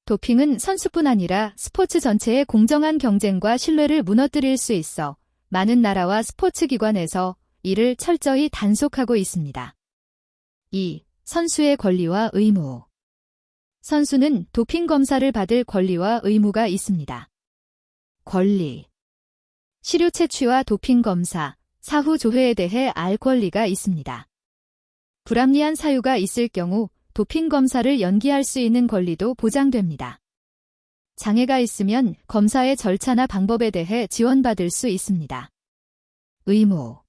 도핑은 선수뿐 아니라 스포츠 전체의 공정한 경쟁과 신뢰를 무너뜨릴 수 있어 많은 나라와 스포츠 기관에서 이를 철저히 단속하고 있습니다. 2. 선수의 권리와 의무. 선수는 도핑 검사를 받을 권리와 의무가 있습니다. 권리. 시료 채취와 도핑 검사, 사후 조회에 대해 알 권리가 있습니다. 불합리한 사유가 있을 경우 도핑 검사를 연기할 수 있는 권리도 보장됩니다. 장애가 있으면 검사의 절차나 방법에 대해 지원받을 수 있습니다. 의무.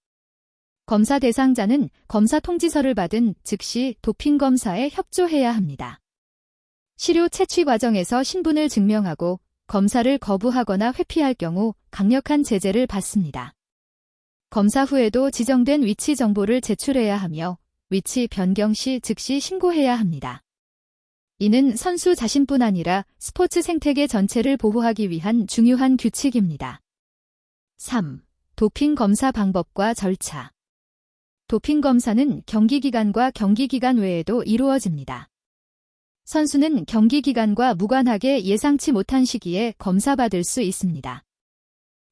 검사 대상자는 검사 통지서를 받은 즉시 도핑 검사에 협조해야 합니다. 시료 채취 과정에서 신분을 증명하고 검사를 거부하거나 회피할 경우 강력한 제재를 받습니다. 검사 후에도 지정된 위치 정보를 제출해야 하며 위치 변경 시 즉시 신고해야 합니다. 이는 선수 자신뿐 아니라 스포츠 생태계 전체를 보호하기 위한 중요한 규칙입니다. 3. 도핑 검사 방법과 절차. 도핑 검사는 경기 기간과 경기 기간 외에도 이루어집니다. 선수는 경기 기간과 무관하게 예상치 못한 시기에 검사받을 수 있습니다.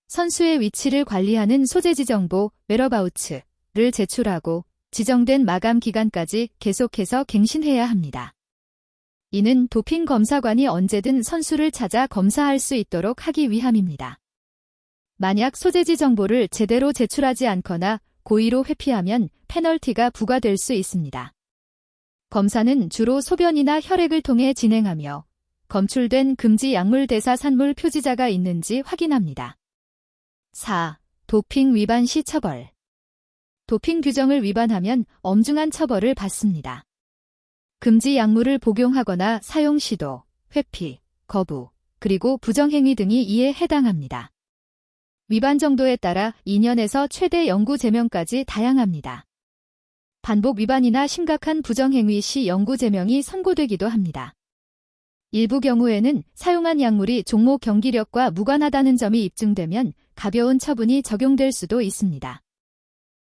선수의 위치를 관리하는 소재지 정보, 웨어바우츠를 제출하고 지정된 마감 기간까지 계속해서 갱신해야 합니다. 이는 도핑 검사관이 언제든 선수를 찾아 검사할 수 있도록 하기 위함입니다. 만약 소재지 정보를 제대로 제출하지 않거나 고의로 회피하면 페널티가 부과될 수 있습니다. 검사는 주로 소변이나 혈액을 통해 진행하며 검출된 금지 약물 대사 산물 표지자가 있는지 확인합니다. 4. 도핑 위반 시 처벌. 도핑 규정을 위반하면 엄중한 처벌을 받습니다. 금지 약물을 복용하거나 사용 시도, 회피, 거부, 그리고 부정행위 등이 이에 해당합니다. 위반 정도에 따라 2년에서 최대 영구 제명까지 다양합니다. 반복 위반이나 심각한 부정행위 시 영구 제명이 선고되기도 합니다. 일부 경우에는 사용한 약물이 종목 경기력과 무관하다는 점이 입증되면 가벼운 처분이 적용될 수도 있습니다.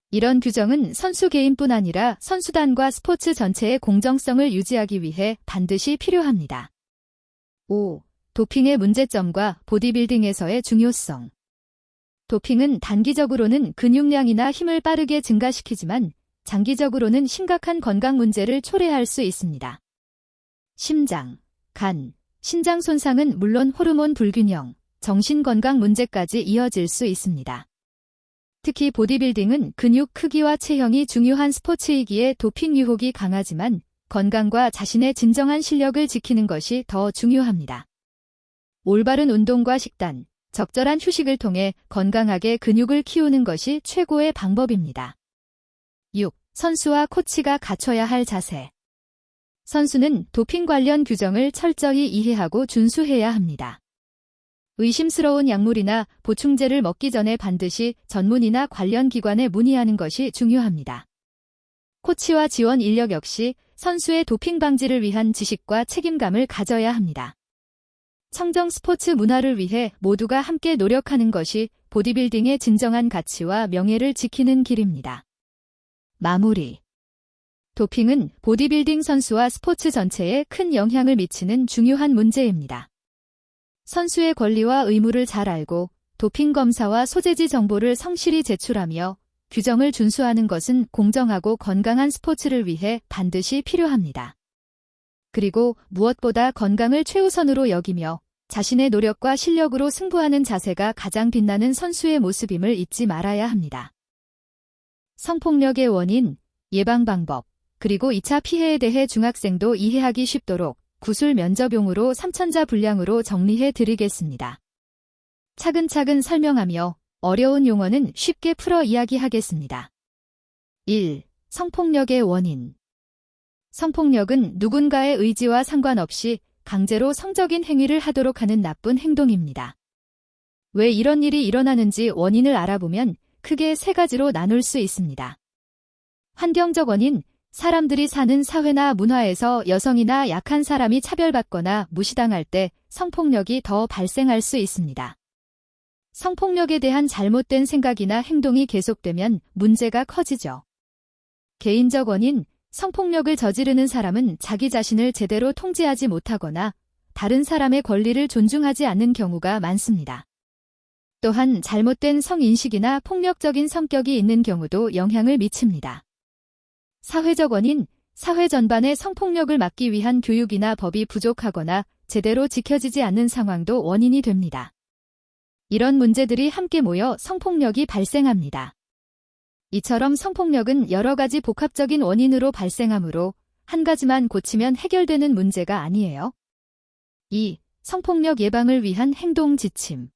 이런 규정은 선수 개인뿐 아니라 선수단과 스포츠 전체의 공정성을 유지하기 위해 반드시 필요합니다. 5. 도핑의 문제점과 보디빌딩에서의 중요성. 도핑은 단기적으로는 근육량이나 힘을 빠르게 증가시키지만 장기적으로는 심각한 건강 문제를 초래할 수 있습니다. 심장, 간, 신장 손상은 물론 호르몬 불균형, 정신건강 문제까지 이어질 수 있습니다. 특히 보디빌딩은 근육 크기와 체형이 중요한 스포츠이기에 도핑 유혹이 강하지만 건강과 자신의 진정한 실력을 지키는 것이 더 중요합니다. 올바른 운동과 식단, 적절한 휴식을 통해 건강하게 근육을 키우는 것이 최고의 방법입니다. 6. 선수와 코치가 갖춰야 할 자세. 선수는 도핑 관련 규정을 철저히 이해하고 준수해야 합니다. 의심스러운 약물이나 보충제를 먹기 전에 반드시 전문의나 관련 기관에 문의하는 것이 중요합니다. 코치와 지원 인력 역시 선수의 도핑 방지를 위한 지식과 책임감을 가져야 합니다. 청정 스포츠 문화를 위해 모두가 함께 노력하는 것이 보디빌딩의 진정한 가치와 명예를 지키는 길입니다. 마무리. 도핑은 보디빌딩 선수와 스포츠 전체에 큰 영향을 미치는 중요한 문제입니다. 선수의 권리와 의무를 잘 알고 도핑 검사와 소재지 정보를 성실히 제출하며 규정을 준수하는 것은 공정하고 건강한 스포츠를 위해 반드시 필요합니다. 그리고 무엇보다 건강을 최우선으로 여기며 자신의 노력과 실력으로 승부하는 자세가 가장 빛나는 선수의 모습임을 잊지 말아야 합니다. 성폭력의 원인, 예방 방법, 그리고 2차 피해에 대해 중학생도 이해하기 쉽도록 구술 면접용으로 3천자 분량으로 정리해 드리겠습니다. 차근차근 설명하며 어려운 용어는 쉽게 풀어 이야기하겠습니다. 1. 성폭력의 원인. 성폭력은 누군가의 의지와 상관없이 강제로 성적인 행위를 하도록 하는 나쁜 행동입니다. 왜 이런 일이 일어나는지 원인을 알아보면 크게 3가지로 나눌 수 있습니다. 환경적 원인, 사람들이 사는 사회나 문화에서 여성이나 약한 사람이 차별받거나 무시당할 때 성폭력이 더 발생할 수 있습니다. 성폭력에 대한 잘못된 생각이나 행동이 계속되면 문제가 커지죠. 개인적 원인, 성폭력을 저지르는 사람은 자기 자신을 제대로 통제하지 못하거나 다른 사람의 권리를 존중하지 않는 경우가 많습니다. 또한 잘못된 성인식이나 폭력적인 성격이 있는 경우도 영향을 미칩니다. 사회적 원인, 사회 전반의 성폭력을 막기 위한 교육이나 법이 부족하거나 제대로 지켜지지 않는 상황도 원인이 됩니다. 이런 문제들이 함께 모여 성폭력이 발생합니다. 이처럼 성폭력은 여러 가지 복합적인 원인으로 발생하므로 한 가지만 고치면 해결되는 문제가 아니에요. 2. 성폭력 예방을 위한 행동 지침.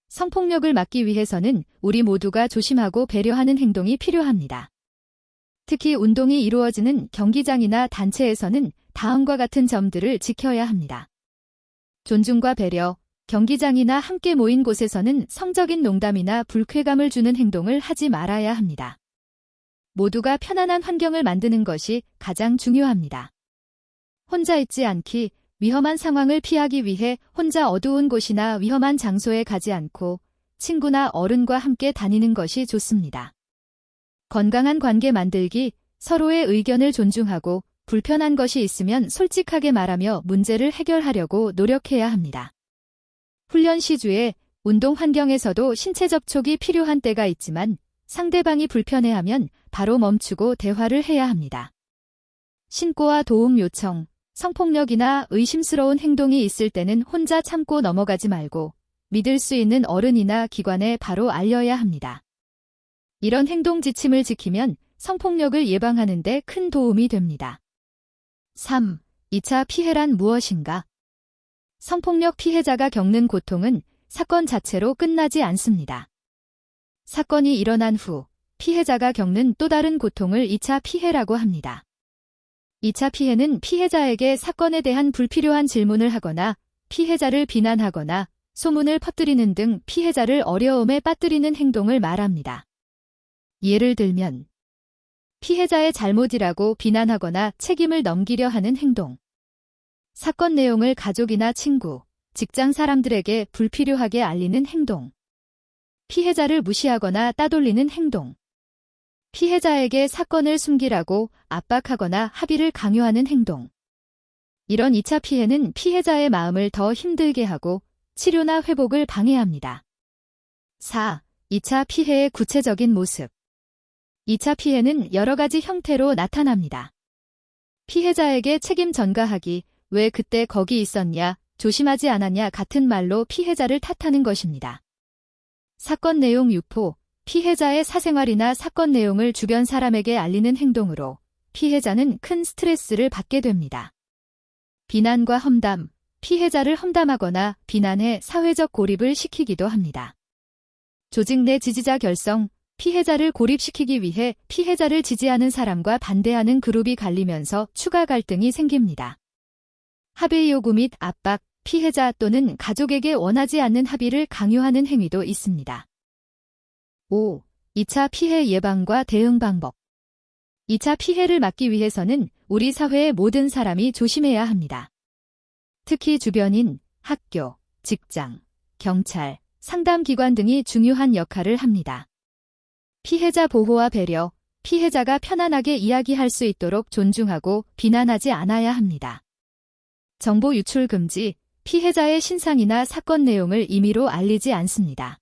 성폭력을 막기 위해서는 우리 모두가 조심하고 배려하는 행동이 필요합니다. 특히 운동이 이루어지는 경기장이나 단체에서는 다음과 같은 점들을 지켜야 합니다. 존중과 배려, 경기장이나 함께 모인 곳에서는 성적인 농담이나 불쾌감을 주는 행동을 하지 말아야 합니다. 모두가 편안한 환경을 만드는 것이 가장 중요합니다. 혼자 있지 않기, 위험한 상황을 피하기 위해 혼자 어두운 곳이나 위험한 장소에 가지 않고 친구나 어른과 함께 다니는 것이 좋습니다. 건강한 관계 만들기, 서로의 의견을 존중하고 불편한 것이 있으면 솔직하게 말하며 문제를 해결하려고 노력해야 합니다. 훈련 시주에 운동 환경에서도 신체 접촉이 필요한 때가 있지만 상대방이 불편해하면 바로 멈추고 대화를 해야 합니다. 신고와 도움 요청, 성폭력이나 의심스러운 행동이 있을 때는 혼자 참고 넘어가지 말고 믿을 수 있는 어른이나 기관에 바로 알려야 합니다. 이런 행동 지침을 지키면 성폭력을 예방하는 데 큰 도움이 됩니다. 3. 2차 피해란 무엇인가? 성폭력 피해자가 겪는 고통은 사건 자체로 끝나지 않습니다. 사건이 일어난 후 피해자가 겪는 또 다른 고통을 2차 피해라고 합니다. 2차 피해는 피해자에게 사건에 대한 불필요한 질문을 하거나 피해자를 비난하거나 소문을 퍼뜨리는 등 피해자를 어려움에 빠뜨리는 행동을 말합니다. 예를 들면 피해자의 잘못이라고 비난하거나 책임을 넘기려 하는 행동, 사건 내용을 가족이나 친구, 직장 사람들에게 불필요하게 알리는 행동. 피해자를 무시하거나 따돌리는 행동. 피해자에게 사건을 숨기라고 압박하거나 합의를 강요하는 행동. 이런 2차 피해는 피해자의 마음을 더 힘들게 하고 치료나 회복을 방해합니다. 4. 2차 피해의 구체적인 모습. 2차 피해는 여러 가지 형태로 나타납니다. 피해자에게 책임 전가하기, 왜 그때 거기 있었냐, 조심하지 않았냐 같은 말로 피해자를 탓하는 것입니다. 사건 내용 유포, 피해자의 사생활이나 사건 내용을 주변 사람에게 알리는 행동으로 피해자는 큰 스트레스를 받게 됩니다. 비난과 험담, 피해자를 험담하거나 비난해 사회적 고립을 시키기도 합니다. 조직 내 지지자 결성, 피해자를 고립시키기 위해 피해자를 지지하는 사람과 반대하는 그룹이 갈리면서 추가 갈등이 생깁니다. 합의 요구 및 압박, 피해자 또는 가족에게 원하지 않는 합의를 강요하는 행위도 있습니다. 5. 2차 피해 예방과 대응 방법. 2차 피해를 막기 위해서는 우리 사회의 모든 사람이 조심해야 합니다. 특히 주변인, 학교, 직장, 경찰, 상담기관 등이 중요한 역할을 합니다. 피해자 보호와 배려, 피해자가 편안하게 이야기할 수 있도록 존중하고 비난하지 않아야 합니다. 정보 유출 금지, 피해자의 신상이나 사건 내용을 임의로 알리지 않습니다.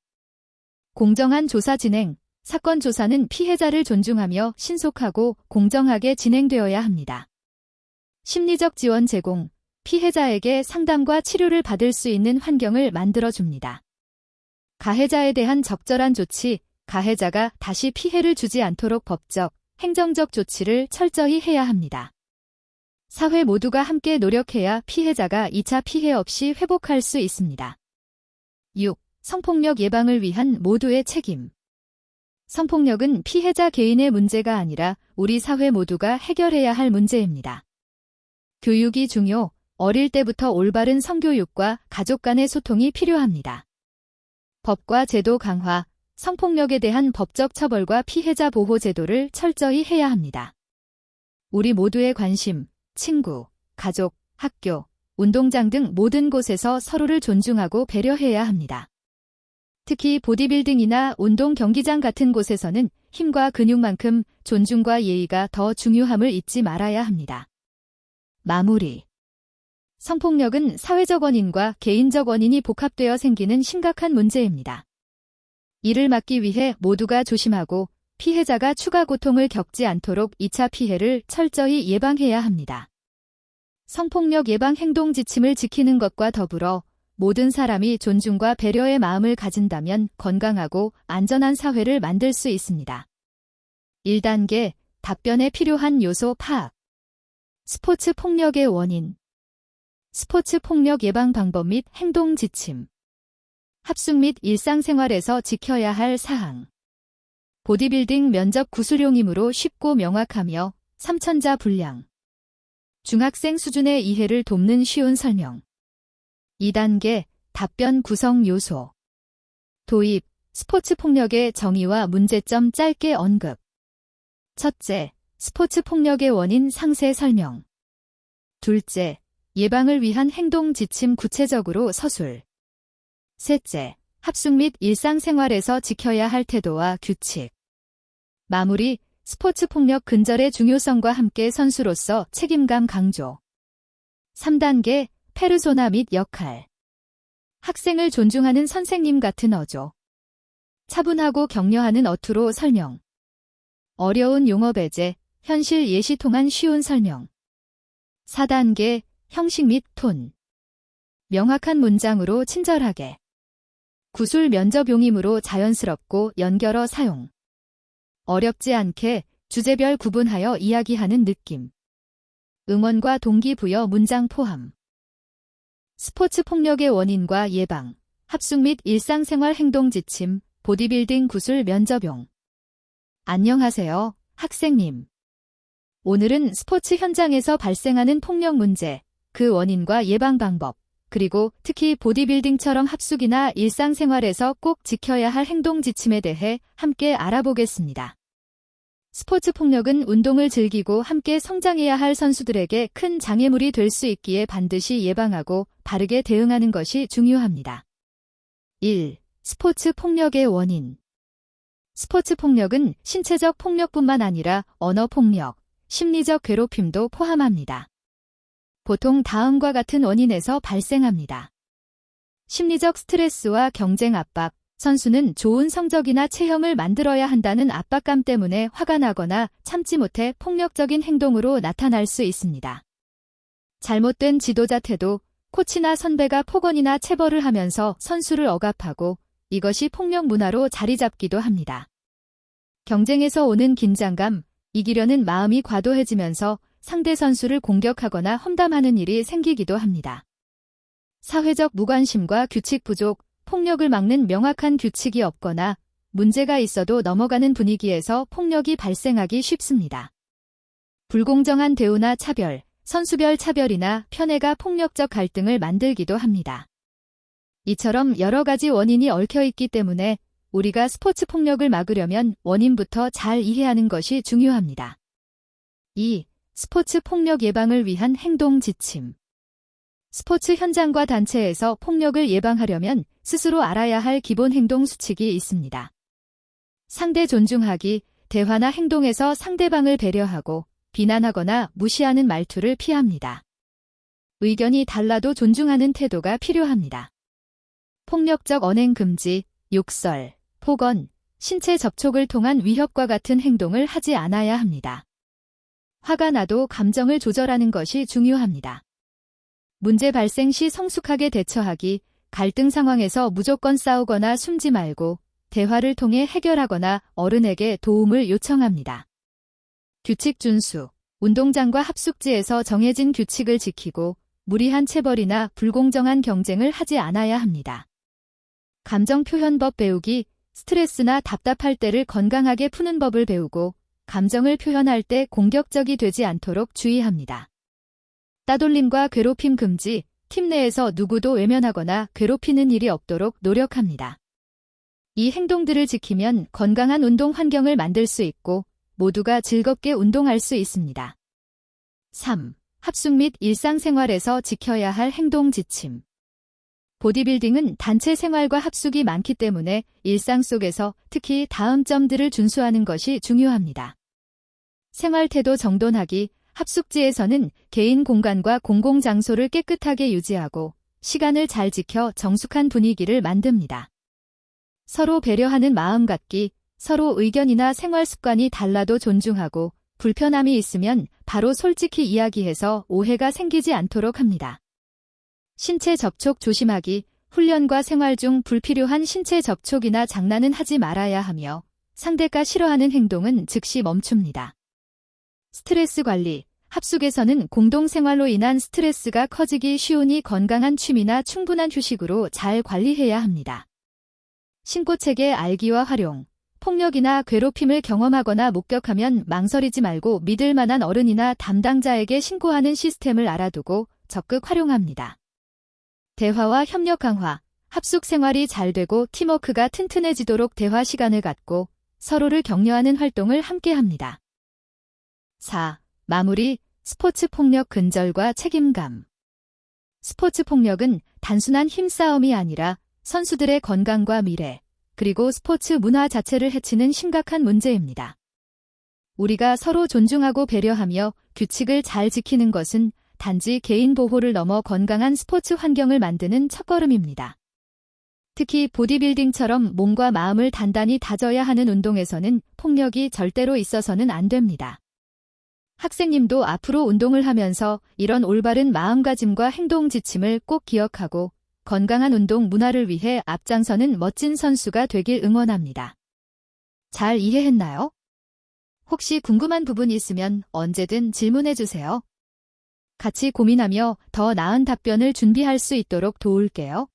공정한 조사 진행, 사건 조사는 피해자를 존중하며 신속하고 공정하게 진행되어야 합니다. 심리적 지원 제공, 피해자에게 상담과 치료를 받을 수 있는 환경을 만들어줍니다. 가해자에 대한 적절한 조치, 가해자가 다시 피해를 주지 않도록 법적, 행정적 조치를 철저히 해야 합니다. 사회 모두가 함께 노력해야 피해자가 2차 피해 없이 회복할 수 있습니다. 6. 성폭력 예방을 위한 모두의 책임. 성폭력은 피해자 개인의 문제가 아니라 우리 사회 모두가 해결해야 할 문제입니다. 교육이 중요, 어릴 때부터 올바른 성교육과 가족 간의 소통이 필요합니다. 법과 제도 강화, 성폭력에 대한 법적 처벌과 피해자 보호 제도를 철저히 해야 합니다. 우리 모두의 관심, 친구, 가족, 학교, 운동장 등 모든 곳에서 서로를 존중하고 배려해야 합니다. 특히 보디빌딩이나 운동 경기장 같은 곳에서는 힘과 근육만큼 존중과 예의가 더 중요함을 잊지 말아야 합니다. 마무리. 성폭력은 사회적 원인과 개인적 원인이 복합되어 생기는 심각한 문제입니다. 이를 막기 위해 모두가 조심하고 피해자가 추가 고통을 겪지 않도록 2차 피해를 철저히 예방해야 합니다. 성폭력 예방 행동 지침을 지키는 것과 더불어 모든 사람이 존중과 배려의 마음을 가진다면 건강하고 안전한 사회를 만들 수 있습니다. 1단계, 답변에 필요한 요소 파악. 스포츠 폭력의 원인. 스포츠 폭력 예방 방법 및 행동 지침. 합숙 및 일상생활에서 지켜야 할 사항. 보디빌딩 면접 구술용이므로 쉽고 명확하며 삼천자 분량. 중학생 수준의 이해를 돕는 쉬운 설명. 2단계, 답변 구성 요소. 도입, 스포츠 폭력의 정의와 문제점 짧게 언급. 첫째, 스포츠 폭력의 원인 상세 설명. 둘째, 예방을 위한 행동 지침 구체적으로 서술. 셋째, 합숙 및 일상생활에서 지켜야 할 태도와 규칙. 마무리, 스포츠 폭력 근절의 중요성과 함께 선수로서 책임감 강조. 3단계, 페르소나 및 역할. 학생을 존중하는 선생님 같은 어조. 차분하고 격려하는 어투로 설명. 어려운 용어 배제, 현실 예시 통한 쉬운 설명. 4단계, 형식 및 톤. 명확한 문장으로 친절하게. 구술 면접용이므로 자연스럽고 연결어 사용. 어렵지 않게 주제별 구분하여 이야기하는 느낌. 응원과 동기부여 문장 포함. 스포츠 폭력의 원인과 예방, 합숙 및 일상생활 행동 지침, 보디빌딩 구술 면접용. 안녕하세요, 학생님. 오늘은 스포츠 현장에서 발생하는 폭력 문제, 그 원인과 예방 방법, 그리고 특히 보디빌딩처럼 합숙이나 일상생활에서 꼭 지켜야 할 행동 지침에 대해 함께 알아보겠습니다. 스포츠 폭력은 운동을 즐기고 함께 성장해야 할 선수들에게 큰 장애물이 될 수 있기에 반드시 예방하고 바르게 대응하는 것이 중요합니다. 1. 스포츠 폭력의 원인. 스포츠 폭력은 신체적 폭력뿐만 아니라 언어 폭력, 심리적 괴롭힘도 포함합니다. 보통 다음과 같은 원인에서 발생합니다. 심리적 스트레스와 경쟁 압박. 선수는 좋은 성적이나 체형을 만들어야 한다는 압박감 때문에 화가 나거나 참지 못해 폭력적인 행동으로 나타날 수 있습니다. 잘못된 지도자 태도. 코치나 선배가 폭언이나 체벌을 하면서 선수를 억압하고 이것이 폭력 문화로 자리 잡기도 합니다. 경쟁에서 오는 긴장감. 이기려는 마음이 과도해지면서 상대 선수를 공격하거나 험담하는 일이 생기기도 합니다. 사회적 무관심과 규칙 부족. 폭력을 막는 명확한 규칙이 없거나 문제가 있어도 넘어가는 분위기에서 폭력이 발생하기 쉽습니다. 불공정한 대우나 차별, 선수별 차별이나 편애가 폭력적 갈등을 만들기도 합니다. 이처럼 여러 가지 원인이 얽혀 있기 때문에 우리가 스포츠 폭력을 막으려면 원인부터 잘 이해하는 것이 중요합니다. 2. 스포츠 폭력 예방을 위한 행동 지침. 스포츠 현장과 단체에서 폭력을 예방하려면 스스로 알아야 할 기본 행동 수칙이 있습니다. 상대 존중하기, 대화나 행동에서 상대방을 배려하고 비난하거나 무시하는 말투를 피합니다. 의견이 달라도 존중하는 태도가 필요합니다. 폭력적 언행 금지, 욕설, 폭언, 신체 접촉을 통한 위협과 같은 행동을 하지 않아야 합니다. 화가 나도 감정을 조절하는 것이 중요합니다. 문제 발생 시 성숙하게 대처하기, 갈등 상황에서 무조건 싸우거나 숨지 말고 대화를 통해 해결하거나 어른에게 도움을 요청합니다. 규칙 준수. 운동장과 합숙지에서 정해진 규칙을 지키고 무리한 체벌이나 불공정한 경쟁을 하지 않아야 합니다. 감정 표현법 배우기. 스트레스나 답답할 때를 건강하게 푸는 법을 배우고 감정을 표현할 때 공격적이 되지 않도록 주의합니다. 따돌림과 괴롭힘 금지. 팀 내에서 누구도 외면하거나 괴롭히는 일이 없도록 노력합니다. 이 행동들을 지키면 건강한 운동 환경을 만들 수 있고 모두가 즐겁게 운동할 수 있습니다. 3. 합숙 및 일상생활에서 지켜야 할 행동 지침. 보디빌딩은 단체 생활과 합숙이 많기 때문에 일상 속에서 특히 다음 점들을 준수하는 것이 중요합니다. 생활 태도 정돈하기. 합숙지에서는 개인 공간과 공공장소를 깨끗하게 유지하고 시간을 잘 지켜 정숙한 분위기를 만듭니다. 서로 배려하는 마음 갖기. 서로 의견이나 생활 습관이 달라도 존중하고 불편함이 있으면 바로 솔직히 이야기해서 오해가 생기지 않도록 합니다. 신체 접촉 조심하기. 훈련과 생활 중 불필요한 신체 접촉이나 장난은 하지 말아야 하며 상대가 싫어하는 행동은 즉시 멈춥니다. 스트레스 관리. 합숙에서는 공동생활로 인한 스트레스가 커지기 쉬우니 건강한 취미나 충분한 휴식으로 잘 관리해야 합니다. 신고체계 알기와 활용. 폭력이나 괴롭힘을 경험하거나 목격하면 망설이지 말고 믿을 만한 어른이나 담당자에게 신고하는 시스템을 알아두고 적극 활용합니다. 대화와 협력 강화. 합숙 생활이 잘 되고 팀워크가 튼튼해지도록 대화 시간을 갖고 서로를 격려하는 활동을 함께합니다. 4. 마무리. 스포츠 폭력 근절과 책임감. 스포츠 폭력은 단순한 힘싸움이 아니라 선수들의 건강과 미래, 그리고 스포츠 문화 자체를 해치는 심각한 문제입니다. 우리가 서로 존중하고 배려하며 규칙을 잘 지키는 것은 단지 개인 보호를 넘어 건강한 스포츠 환경을 만드는 첫걸음입니다. 특히 보디빌딩처럼 몸과 마음을 단단히 다져야 하는 운동에서는 폭력이 절대로 있어서는 안 됩니다. 학생님도 앞으로 운동을 하면서 이런 올바른 마음가짐과 행동 지침을 꼭 기억하고 건강한 운동 문화를 위해 앞장서는 멋진 선수가 되길 응원합니다. 잘 이해했나요? 혹시 궁금한 부분이 있으면 언제든 질문해 주세요. 같이 고민하며 더 나은 답변을 준비할 수 있도록 도울게요.